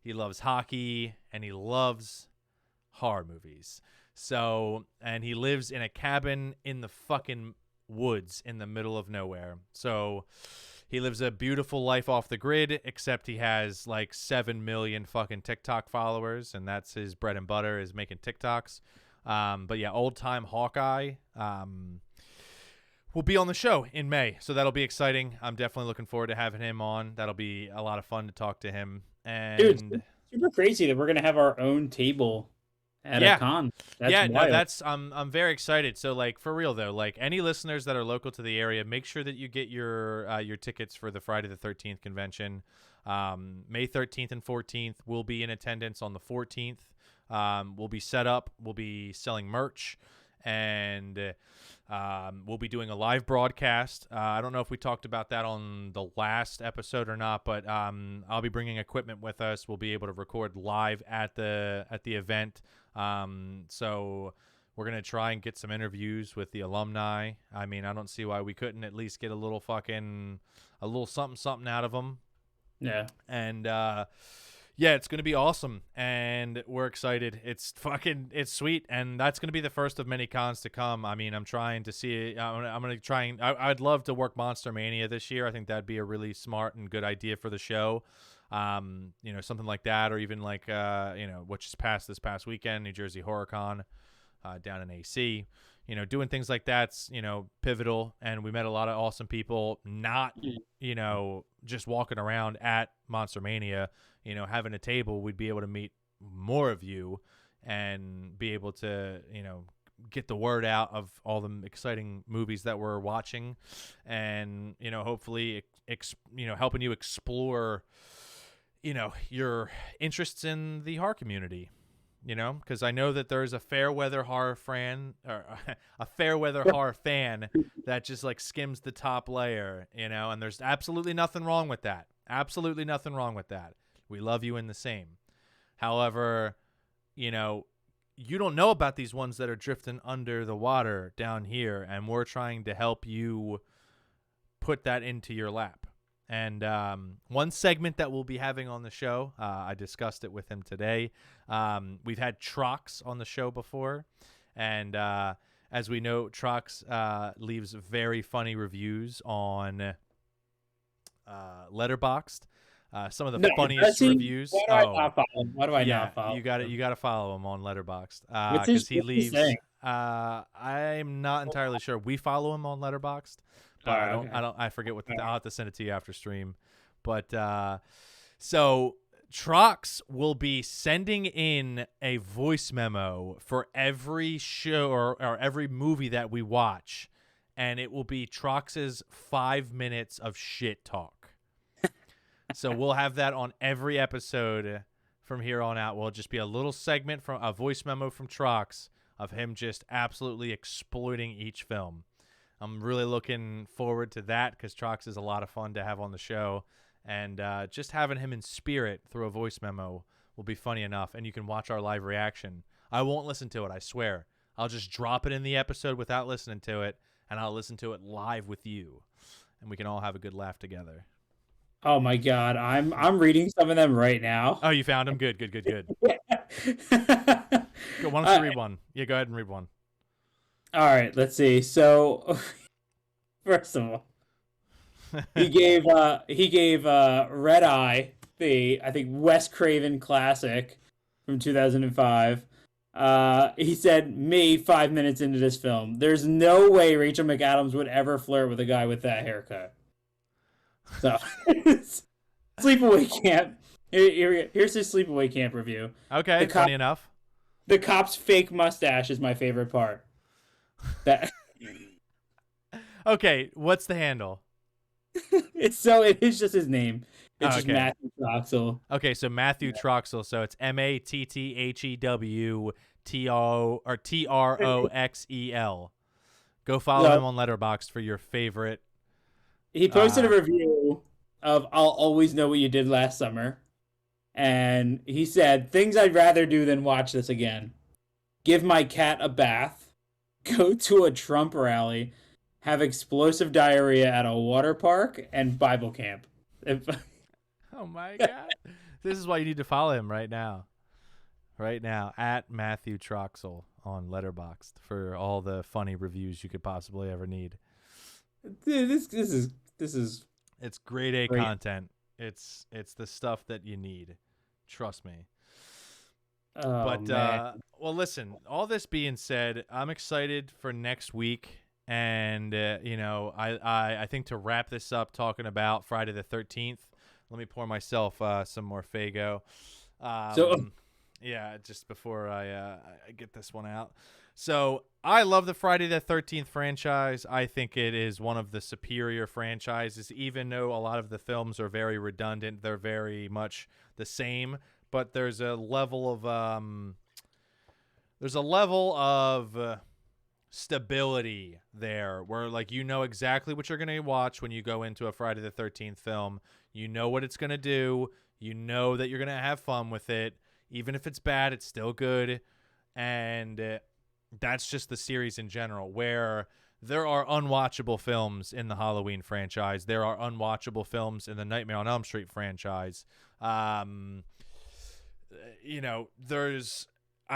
he loves hockey, and he loves horror movies. So, and he lives in a cabin in the fucking woods in the middle of nowhere. So, he lives a beautiful life off the grid, except he has like 7 million fucking TikTok followers, and that's his bread and butter, is making TikToks. But yeah, old time Hawkeye. Will be on the show in May, so that'll be exciting. I'm definitely looking forward to having him on. That'll be a lot of fun to talk to him. And dude, it's super crazy that we're gonna have our own table at a yeah, con. That's no, wild. I'm very excited. So like for real though, like any listeners that are local to the area, make sure that you get your tickets for the Friday the 13th convention. May 13th and 14th. We'll be in attendance on the 14th. We'll be set up. We'll be selling merch, and we'll be doing a live broadcast. I don't know if we talked about that on the last episode or not, but I'll be bringing equipment with us. We'll be able to record live at the event. So we're gonna try and get some interviews with the alumni. I mean, I don't see why we couldn't at least get a little something out of them. Yeah. And yeah, it's going to be awesome, and we're excited. It's sweet, and that's going to be the first of many cons to come. I mean, I'm trying to see. I'm going to try and I'd love to work Monster Mania this year. I think that'd be a really smart and good idea for the show. Something like that, or even like which is passed this past weekend, New Jersey HorrorCon down in AC. Doing things like that's pivotal, and we met a lot of awesome people. Not just walking around at Monster Mania. Having a table, we'd be able to meet more of you and be able to, get the word out of all the exciting movies that we're watching, and hopefully helping you explore your interests in the horror community, because I know that there's a fair weather horror fan or a fair weather horror fan that just like skims the top layer, and there's absolutely nothing wrong with that. Absolutely nothing wrong with that. We love you in the same. However, you don't know about these ones that are drifting under the water down here, and we're trying to help you put that into your lap. And one segment that we'll be having on the show, I discussed it with him today. We've had Trox on the show before, and as we know, Trox leaves very funny reviews on Letterboxd. Some of the funniest reviews. Why do I not follow him? Why do I not follow you got to follow him on Letterboxd because he leaves. I'm not entirely sure. We follow him on Letterboxd, but I forget what. I'll have to send it to you after stream. But so Trox will be sending in a voice memo for every show or every movie that we watch, and it will be Trox's 5 minutes of shit talk. So we'll have that on every episode from here on out. Will just be a little segment from a voice memo from Trox of him just absolutely exploiting each film. I'm really looking forward to that because Trox is a lot of fun to have on the show. And just having him in spirit through a voice memo will be funny enough. And you can watch our live reaction. I won't listen to it, I swear. I'll just drop it in the episode without listening to it, and I'll listen to it live with you. And we can all have a good laugh together. Oh my God, I'm reading some of them right now. Oh, you found them? Good. Why don't you read one? Yeah, go ahead and read one. All right, let's see. So, first of all, he gave Red Eye, the I think Wes Craven classic from 2005. He said, "Me 5 minutes into this film, there's no way Rachel McAdams would ever flirt with a guy with that haircut." So, Sleepaway Camp. Here's his Sleepaway Camp review. Okay, funny enough. The cop's fake mustache is my favorite part. That. Okay, what's the handle? It is just his name. It's just Matthew Troxel. Okay, so Matthew Troxel. So it's MATTHEW TROXEL. Go follow him on Letterboxd for your favorite. He posted a review of "I'll Always Know What You Did Last Summer," and he said, "Things I'd rather do than watch this again: give my cat a bath, go to a Trump rally, have explosive diarrhea at a water park, and Bible camp." Oh my God. This is why you need to follow him right now. Right now, at Matthew Troxel on Letterboxd for all the funny reviews you could possibly ever need. Dude, this is it's grade A content. It's the stuff that you need. Trust me. Oh, man. Well, listen, all this being said, I'm excited for next week. And, I think to wrap this up talking about Friday the 13th, let me pour myself some more Faygo. Yeah, just before I get this one out. So I love the Friday the 13th franchise. I think it is one of the superior franchises, even though a lot of the films are very redundant. They're very much the same, but there's a level of stability there where like exactly what you're going to watch when you go into a Friday the 13th film. You know what it's going to do. You know that you're going to have fun with it. Even if it's bad, it's still good. And that's just the series in general, where there are unwatchable films in the Halloween franchise. There are unwatchable films in the Nightmare on Elm Street franchise. I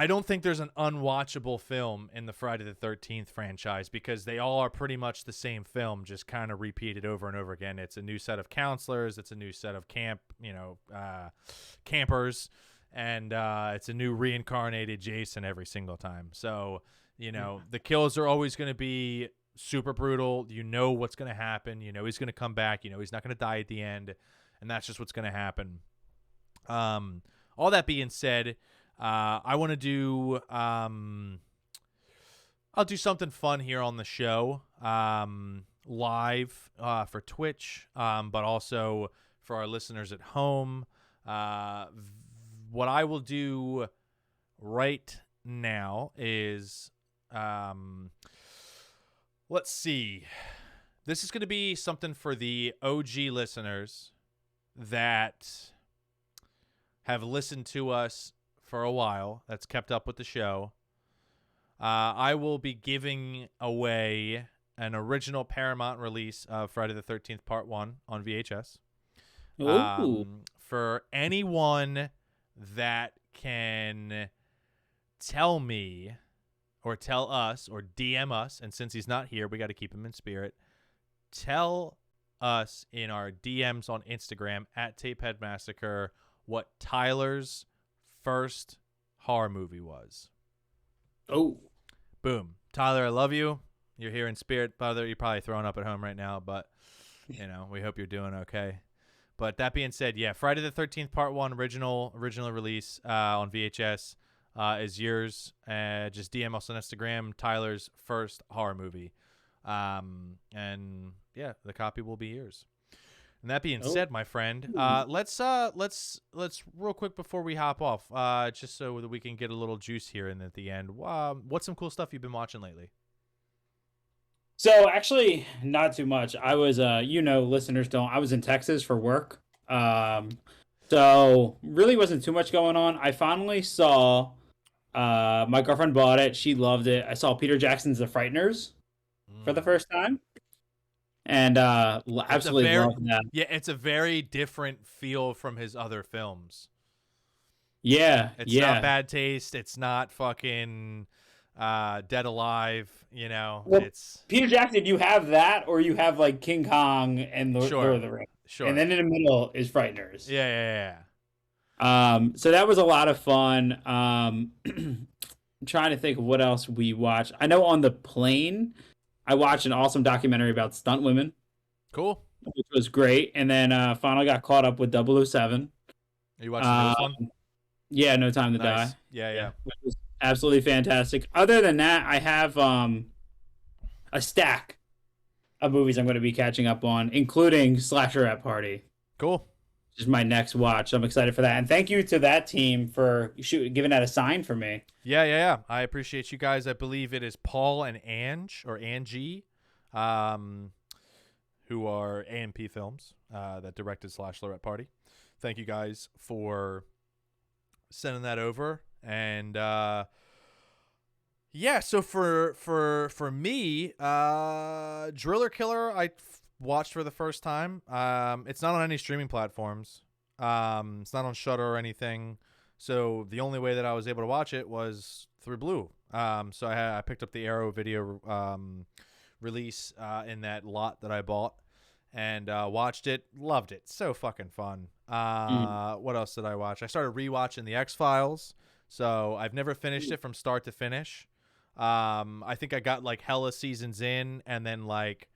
don't think there's an unwatchable film in the Friday the 13th franchise because they all are pretty much the same film, just kind of repeated over and over again. It's a new set of counselors. It's a new set of campers. And it's a new reincarnated Jason every single time. So, the kills are always going to be super brutal. You know what's going to happen. You know he's going to come back. You know he's not going to die at the end. And that's just what's going to happen. all that being said, I want to do I'll do something fun here on the show, live for Twitch, but also for our listeners at home. What I will do right now is, let's see. This is going to be something for the OG listeners that have listened to us for a while, that's kept up with the show. I will be giving away an original Paramount release of Friday the 13th Part 1 on VHS. Ooh. For anyone that can tell me or tell us or DM us, and since he's not here, we got to keep him in spirit, tell us in our DMs on Instagram at Tapehead Massacre what Tyler's first horror movie was. Oh. Boom. Tyler, I love you. You're here in spirit. Brother, you're probably throwing up at home right now, but, you know, we hope you're doing okay. But that being said, yeah, Friday the 13th Part 1 original release on VHS is yours. Just DM us on Instagram, Tyler's first horror movie. And, yeah, the copy will be yours. And that being said, my friend, let's real quick before we hop off, just so that we can get a little juice here and at the end. What's some cool stuff you've been watching lately? So actually, not too much. I was, listeners don't. I was in Texas for work, so really wasn't too much going on. I finally saw. My girlfriend bought it. She loved it. I saw Peter Jackson's The Frighteners for the first time. And absolutely love that. Yeah, it's a very different feel from his other films. Yeah, it's not Bad Taste. It's not fucking Dead Alive. You know, well, it's Peter Jackson. You have that, or you have like King Kong and Lord of the Rings. Sure. And then in the middle is Frighteners. Yeah. So that was a lot of fun. I'm trying to think of what else we watched. I know on the plane, I watched an awesome documentary about stunt women. Cool. Which was great. And then finally got caught up with 007. Are you watching this one? Yeah, No Time to Nice. Die. Yeah. Which was absolutely fantastic. Other than that, I have a stack of movies I'm going to be catching up on, including Slasherette Party. Cool. Which is my next watch. I'm excited for that. And thank you to that team for giving that a sign for me. Yeah. I appreciate you guys. I believe it is Paul and Angie, who are AMP Films that directed Slasherette Party. Thank you guys for sending that over. And so for me, Driller Killer, I watched for the first time. It's not on any streaming platforms. It's not on Shudder or anything. So the only way that I was able to watch it was through Blue. So I picked up the Arrow video release in that lot that I bought and watched it. Loved it. So fucking fun. What else did I watch? I started rewatching The X-Files. So I've never finished it from start to finish. I think I got like hella seasons in, and then like,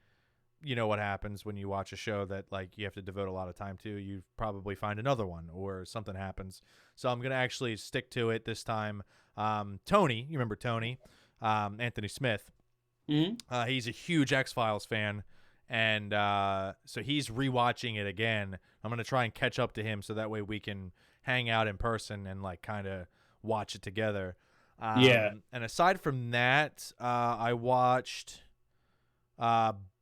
you know what happens when you watch a show that like you have to devote a lot of time to, you probably find another one or something happens. So I'm going to actually stick to it this time. Tony, you remember Tony, Anthony Smith. Mm-hmm. He's a huge X-Files fan. And so he's rewatching it again. I'm going to try and catch up to him so that way we can hang out in person and like kind of watch it together. And aside from that, I watched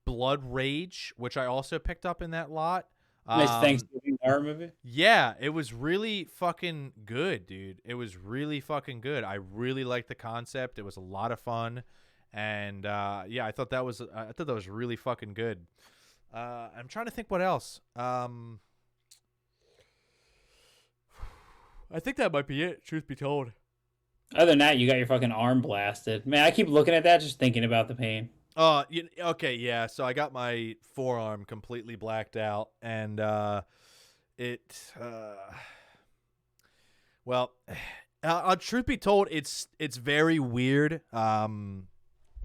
Blood Rage, which I also picked up in that lot. Nice Thanksgiving horror movie. Yeah, it was really fucking good, dude. It was really fucking good. I really liked the concept. It was a lot of fun, and I thought that was really fucking good. I'm trying to think what else. I think that might be it. Truth be told. Other than that, you got your fucking arm blasted. Man, I keep looking at that, just thinking about the pain. Okay, yeah. So I got my forearm completely blacked out, and truth be told, it's very weird,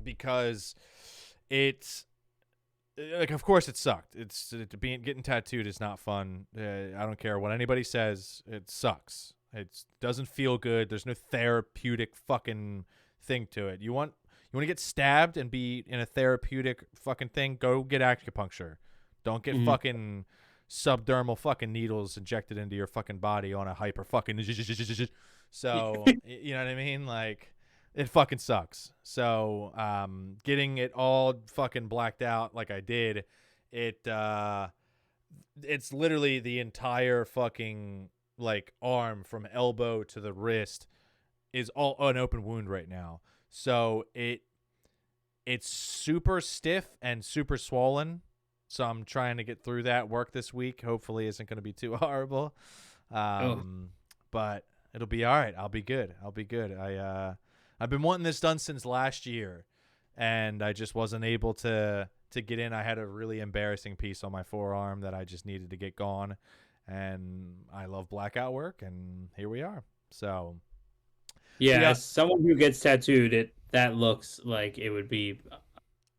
because it's like, of course, it sucked. Getting tattooed is not fun. I don't care what anybody says. It sucks. It doesn't feel good. There's no therapeutic fucking thing to it. You want to get stabbed and be in a therapeutic fucking thing? Go get acupuncture. Don't get fucking subdermal fucking needles injected into your fucking body on a hyper fucking. So you know what I mean? Like, it fucking sucks. So getting it all fucking blacked out like I did, it's literally the entire fucking like arm from elbow to the wrist is all an open wound right now. So it's super stiff and super swollen. So I'm trying to get through that work this week. Hopefully it isn't going to be too horrible. But it'll be all right. I'll be good. I've been wanting this done since last year, and I just wasn't able to get in. I had a really embarrassing piece on my forearm that I just needed to get gone, and I love blackout work, and here we are. So yeah, as someone who gets tattooed, that looks like it would be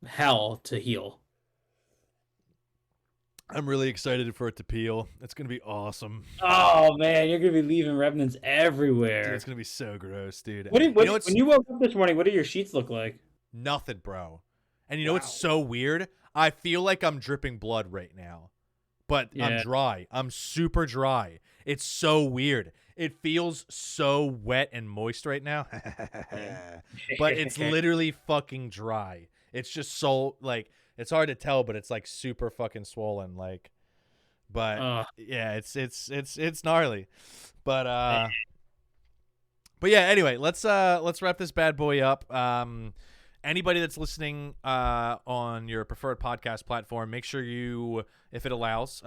hell to heal. I'm really excited for it to peel. It's gonna be awesome. Oh man, you're gonna be leaving remnants everywhere. Dude, it's gonna be so gross, dude. When you woke up this morning, what do your sheets look like? Nothing, bro. And you know what's so weird? I feel like I'm dripping blood right now, but I'm dry. I'm super dry. It's so weird. It feels so wet and moist right now, but it's literally fucking dry. It's just so like. It's hard to tell, but it's like super fucking swollen, like. But yeah, it's gnarly, but yeah. Anyway, let's wrap this bad boy up. Anybody that's listening on your preferred podcast platform, make sure you, if it allows,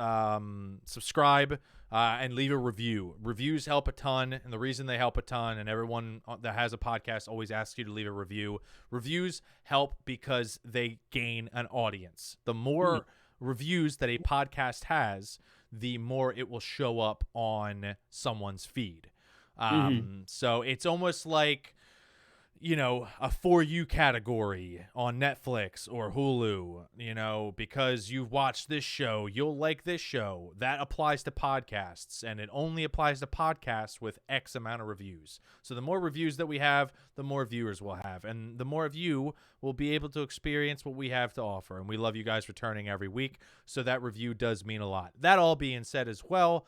subscribe and leave a review. Reviews help a ton, and the reason they help a ton, and everyone that has a podcast always asks you to leave a review. Reviews help because they gain an audience. The more reviews that a podcast has, the more it will show up on someone's feed. So it's almost like, you know, a For You category on Netflix or Hulu, you know, because you've watched this show, you'll like this show. That applies to podcasts, and it only applies to podcasts with X amount of reviews. So the more reviews that we have, the more viewers we'll have, and the more of you will be able to experience what we have to offer. And we love you guys returning every week, so that review does mean a lot. That all being said as well,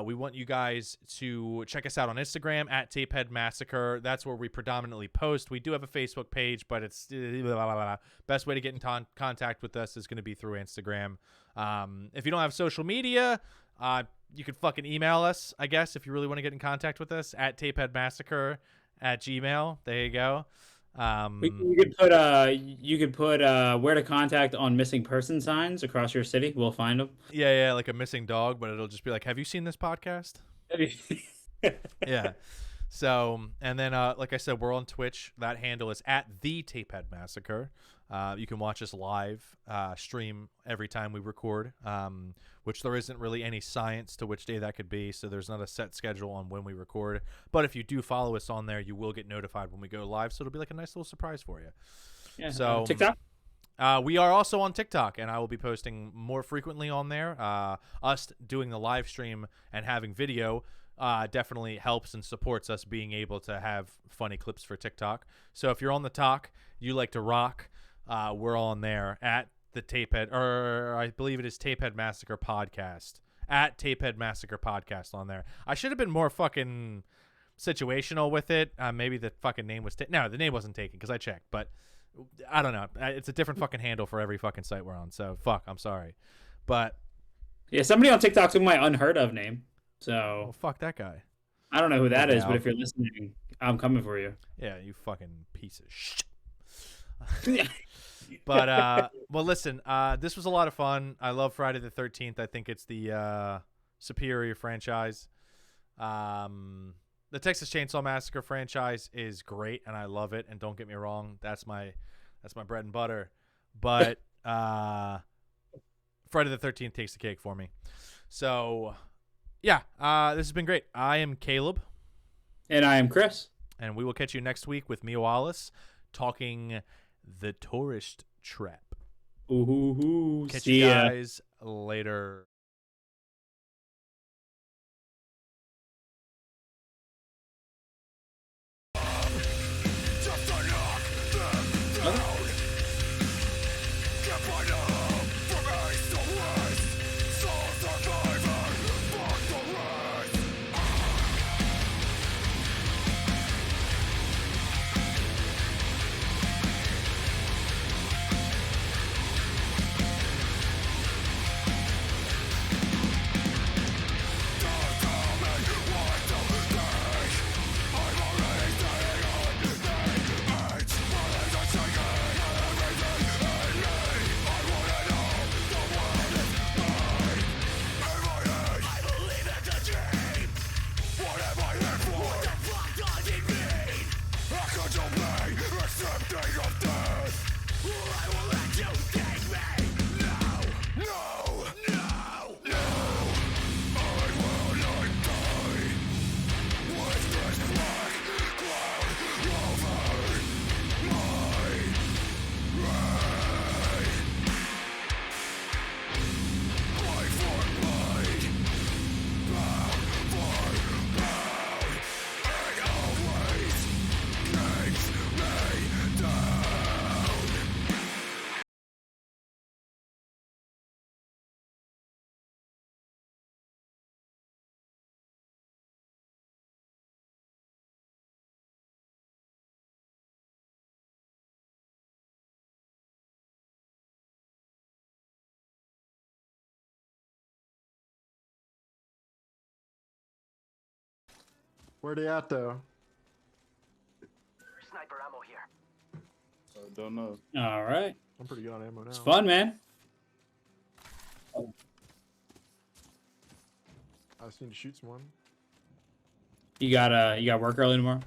we want you guys to check us out on Instagram at Tapehead Massacre. That's where we predominantly post. We do have a Facebook page, but it's best way to get in contact with us is going to be through Instagram. If you don't have social media, you could fucking email us, I guess, if you really want to get in contact with us at tapeheadmassacre@gmail. There you go. You could put where to contact on missing person signs across your city. We'll find them. Yeah, like a missing dog, but it'll just be like, have you seen this podcast? Yeah. So, and then, like I said, we're on Twitch. That handle is at the Tapehead Massacre. You can watch us live stream every time we record, which there isn't really any science to which day that could be, so there's not a set schedule on when we record. But if you do follow us on there, you will get notified when we go live, so it'll be like a nice little surprise for you. Yeah. So TikTok? We are also on TikTok, and I will be posting more frequently on there. Us doing the live stream and having video definitely helps and supports us being able to have funny clips for TikTok. So if you're on the talk, you like to rock, we're on there at the Tapehead, or I believe it is Tapehead Massacre Podcast, at Tapehead Massacre Podcast on there. I should have been more fucking situational with it. Maybe the fucking name was no, the name wasn't taken because I checked, but I don't know. It's a different fucking handle for every fucking site we're on. So fuck, I'm sorry, but yeah, somebody on TikTok took my unheard of name. So well, fuck that guy. I don't know who that is, but if you're listening, I'm coming for you. Yeah, you fucking piece of shit. But well, listen, this was a lot of fun. I love Friday the 13th. I think it's the superior franchise. The Texas Chainsaw Massacre franchise is great, and I love it. And don't get me wrong, that's my bread and butter. But Friday the 13th takes the cake for me. So yeah, this has been great. I am Caleb. And I am Chris. And we will catch you next week with Mia Wallace talking The Tourist Trap. Ooh, catch you guys later. Where they at though? Sniper ammo here. I don't know. All right. I'm pretty good on ammo now. It's fun, man. I just need to shoot someone. You got work early tomorrow?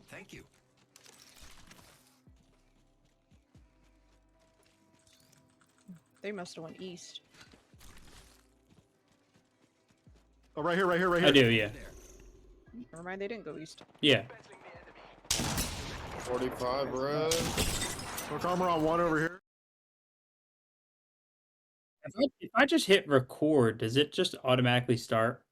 Thank you. They must have went east. Oh, right here, right here, right here. I do, yeah. Never mind, they didn't go east. Yeah. 45 red. Look, armor on one over here. If I just hit record, does it just automatically start?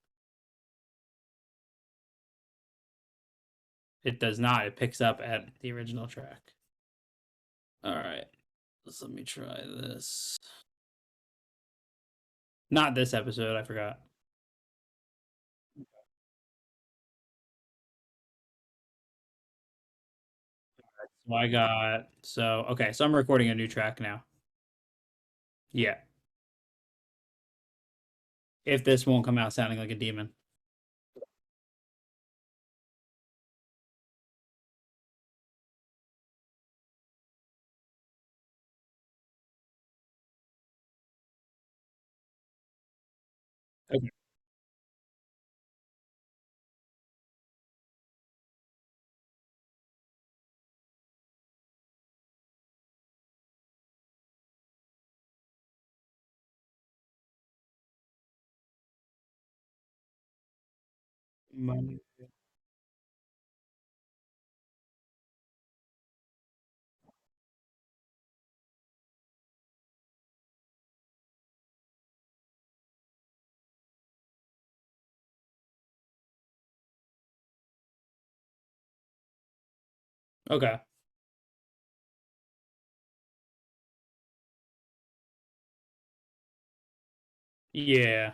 It does not. It picks up at the original track. All right. Let me try this. Not this episode, I forgot. So I'm recording a new track now. Yeah. If this won't come out sounding like a demon. Okay. Money. Okay. Yeah.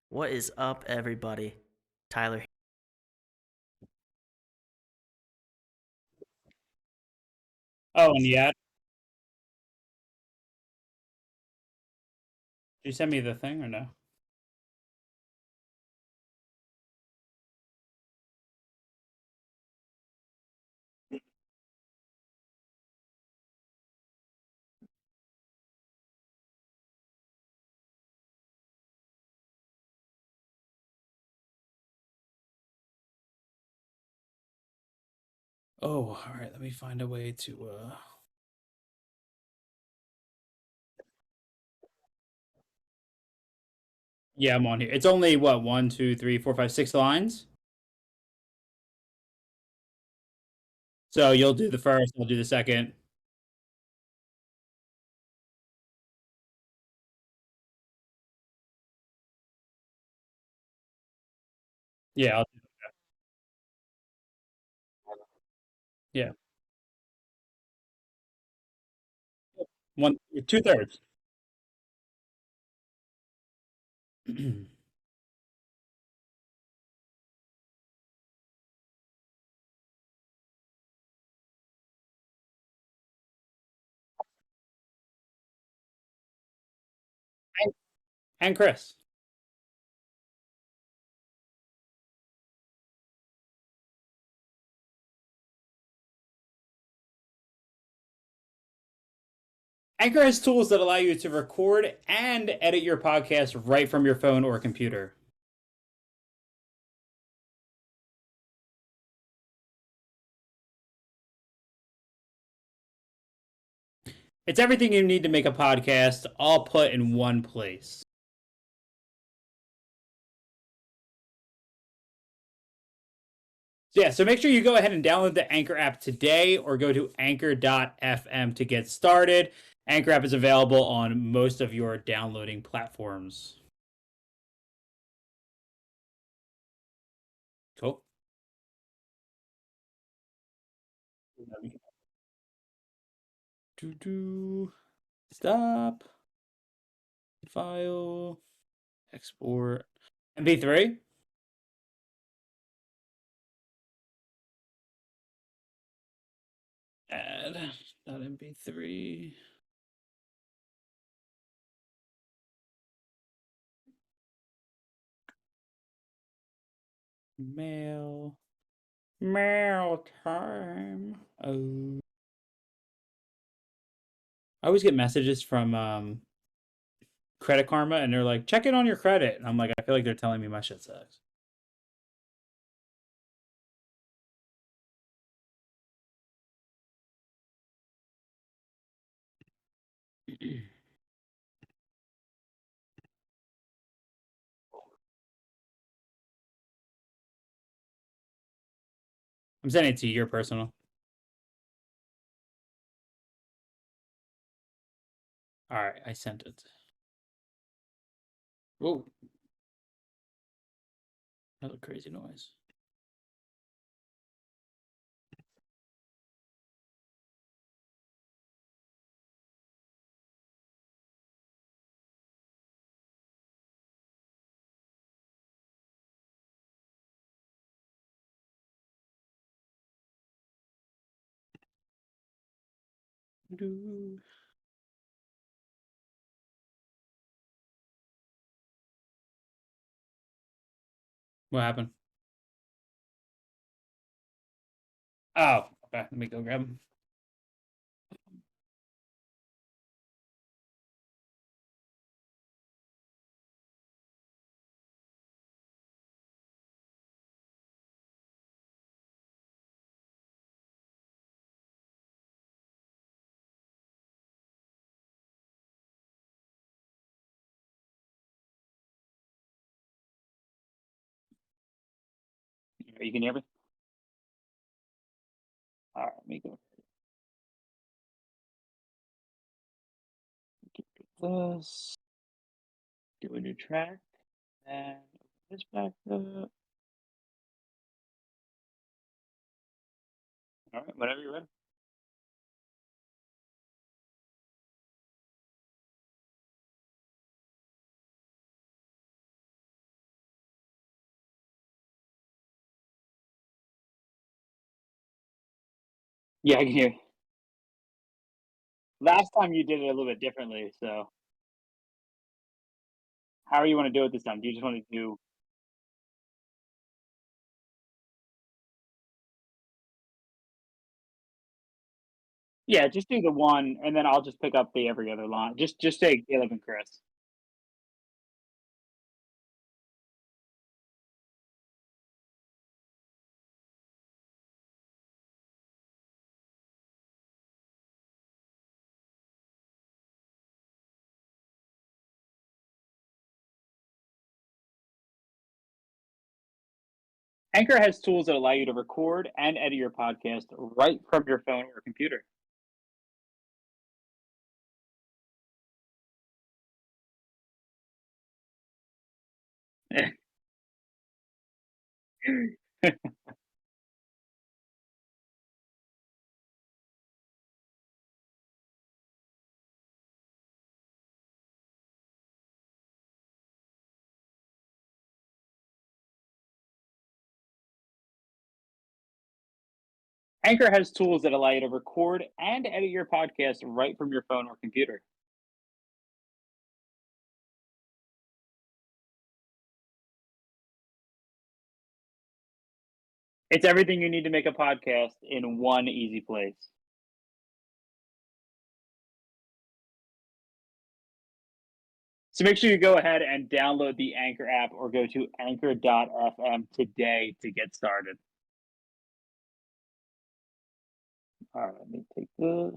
What is up, everybody? Tyler. Oh, and yeah. Did you send me the thing or no? Oh, all right. Let me find a way to Yeah, I'm on here. It's only what, 1, 2, 3, 4, 5, 6 lines. So you'll do the first, I'll do the second. Yeah, yeah. 2/3. And Chris. Anchor has tools that allow you to record and edit your podcast right from your phone or computer. It's everything you need to make a podcast, all put in one place. Yeah, so make sure you go ahead and download the Anchor app today or go to anchor.fm to get started. Anchor app is available on most of your downloading platforms. Cool. Stop. File. Export. MP3. Add. .mp3. Mail. Mail time. Oh. I always get messages from Credit Karma, and they're like, check it on your credit. And I'm like, I feel like they're telling me my shit sucks. I'm sending it to your personal. All right, I sent it. Whoa. That was a crazy noise. What happened? Oh, okay. Let me go grab him. You can hear me? All right, let me go. Get this. Do a new track. And open this back up. All right, whenever you're ready. Yeah, I can hear. Last time you did it a little bit differently, so how do you want to do it this time? Do you just want to do? Yeah, just do the one, and then I'll just pick up the every other line. Just say Caleb and Chris. Anchor has tools that allow you to record and edit your podcast right from your phone or computer. Anchor has tools that allow you to record and edit your podcast right from your phone or computer. It's everything you need to make a podcast in one easy place. So make sure you go ahead and download the Anchor app or go to anchor.fm today to get started. All right, let me take this.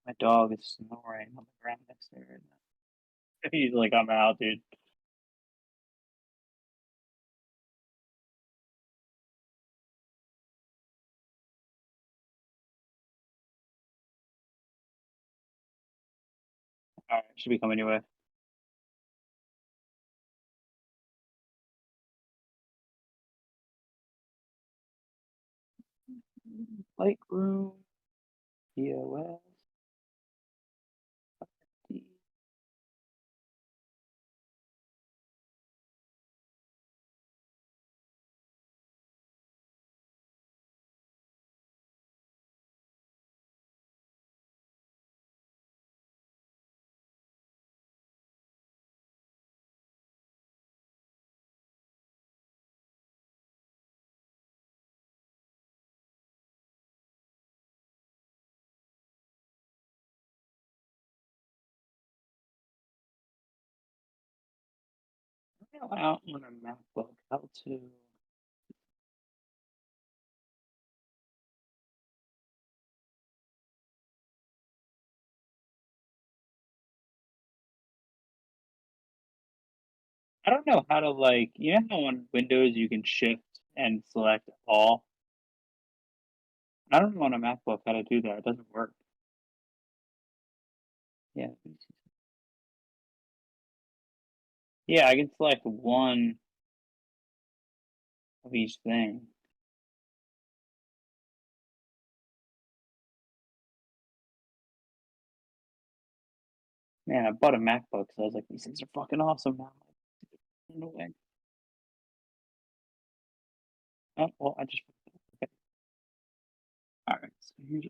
My dog is snoring on the ground next to me right now. He's like, I'm out, dude. All right, should be coming your way. Lightroom, POS. Out on a MacBook, how to. I don't know how to like, you know how on Windows you can shift and select all? I don't know on a MacBook how to do that. It doesn't work. Yeah. Yeah, I can select one of each thing. Man, I bought a MacBook, so I was like, these things are fucking awesome now. No way. Oh, well, I just. Okay. All right. So here's.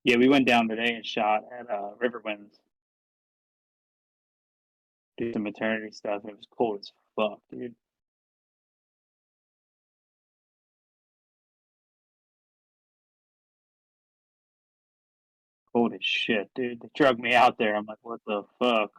Yeah, we went down today and shot at Riverwinds. Did some maternity stuff. It was cold as fuck, dude. Cold as shit, dude. They drug me out there. I'm like, what the fuck?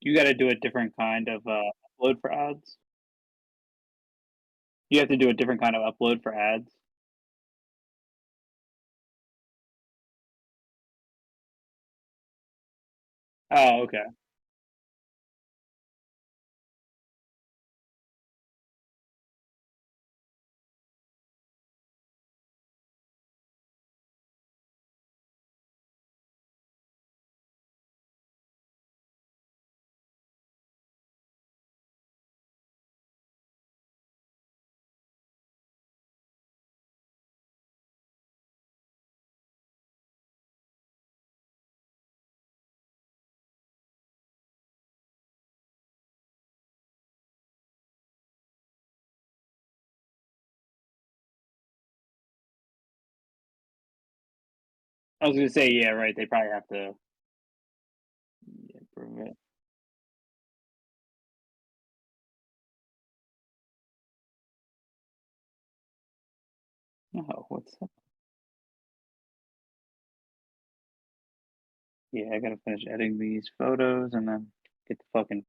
You got to do a different kind of upload for ads. You have to do a different kind of upload for ads. Oh, okay. I was gonna say, yeah, right. They probably have to prove it. Oh, what's up? Yeah, I gotta finish editing these photos and then get the fucking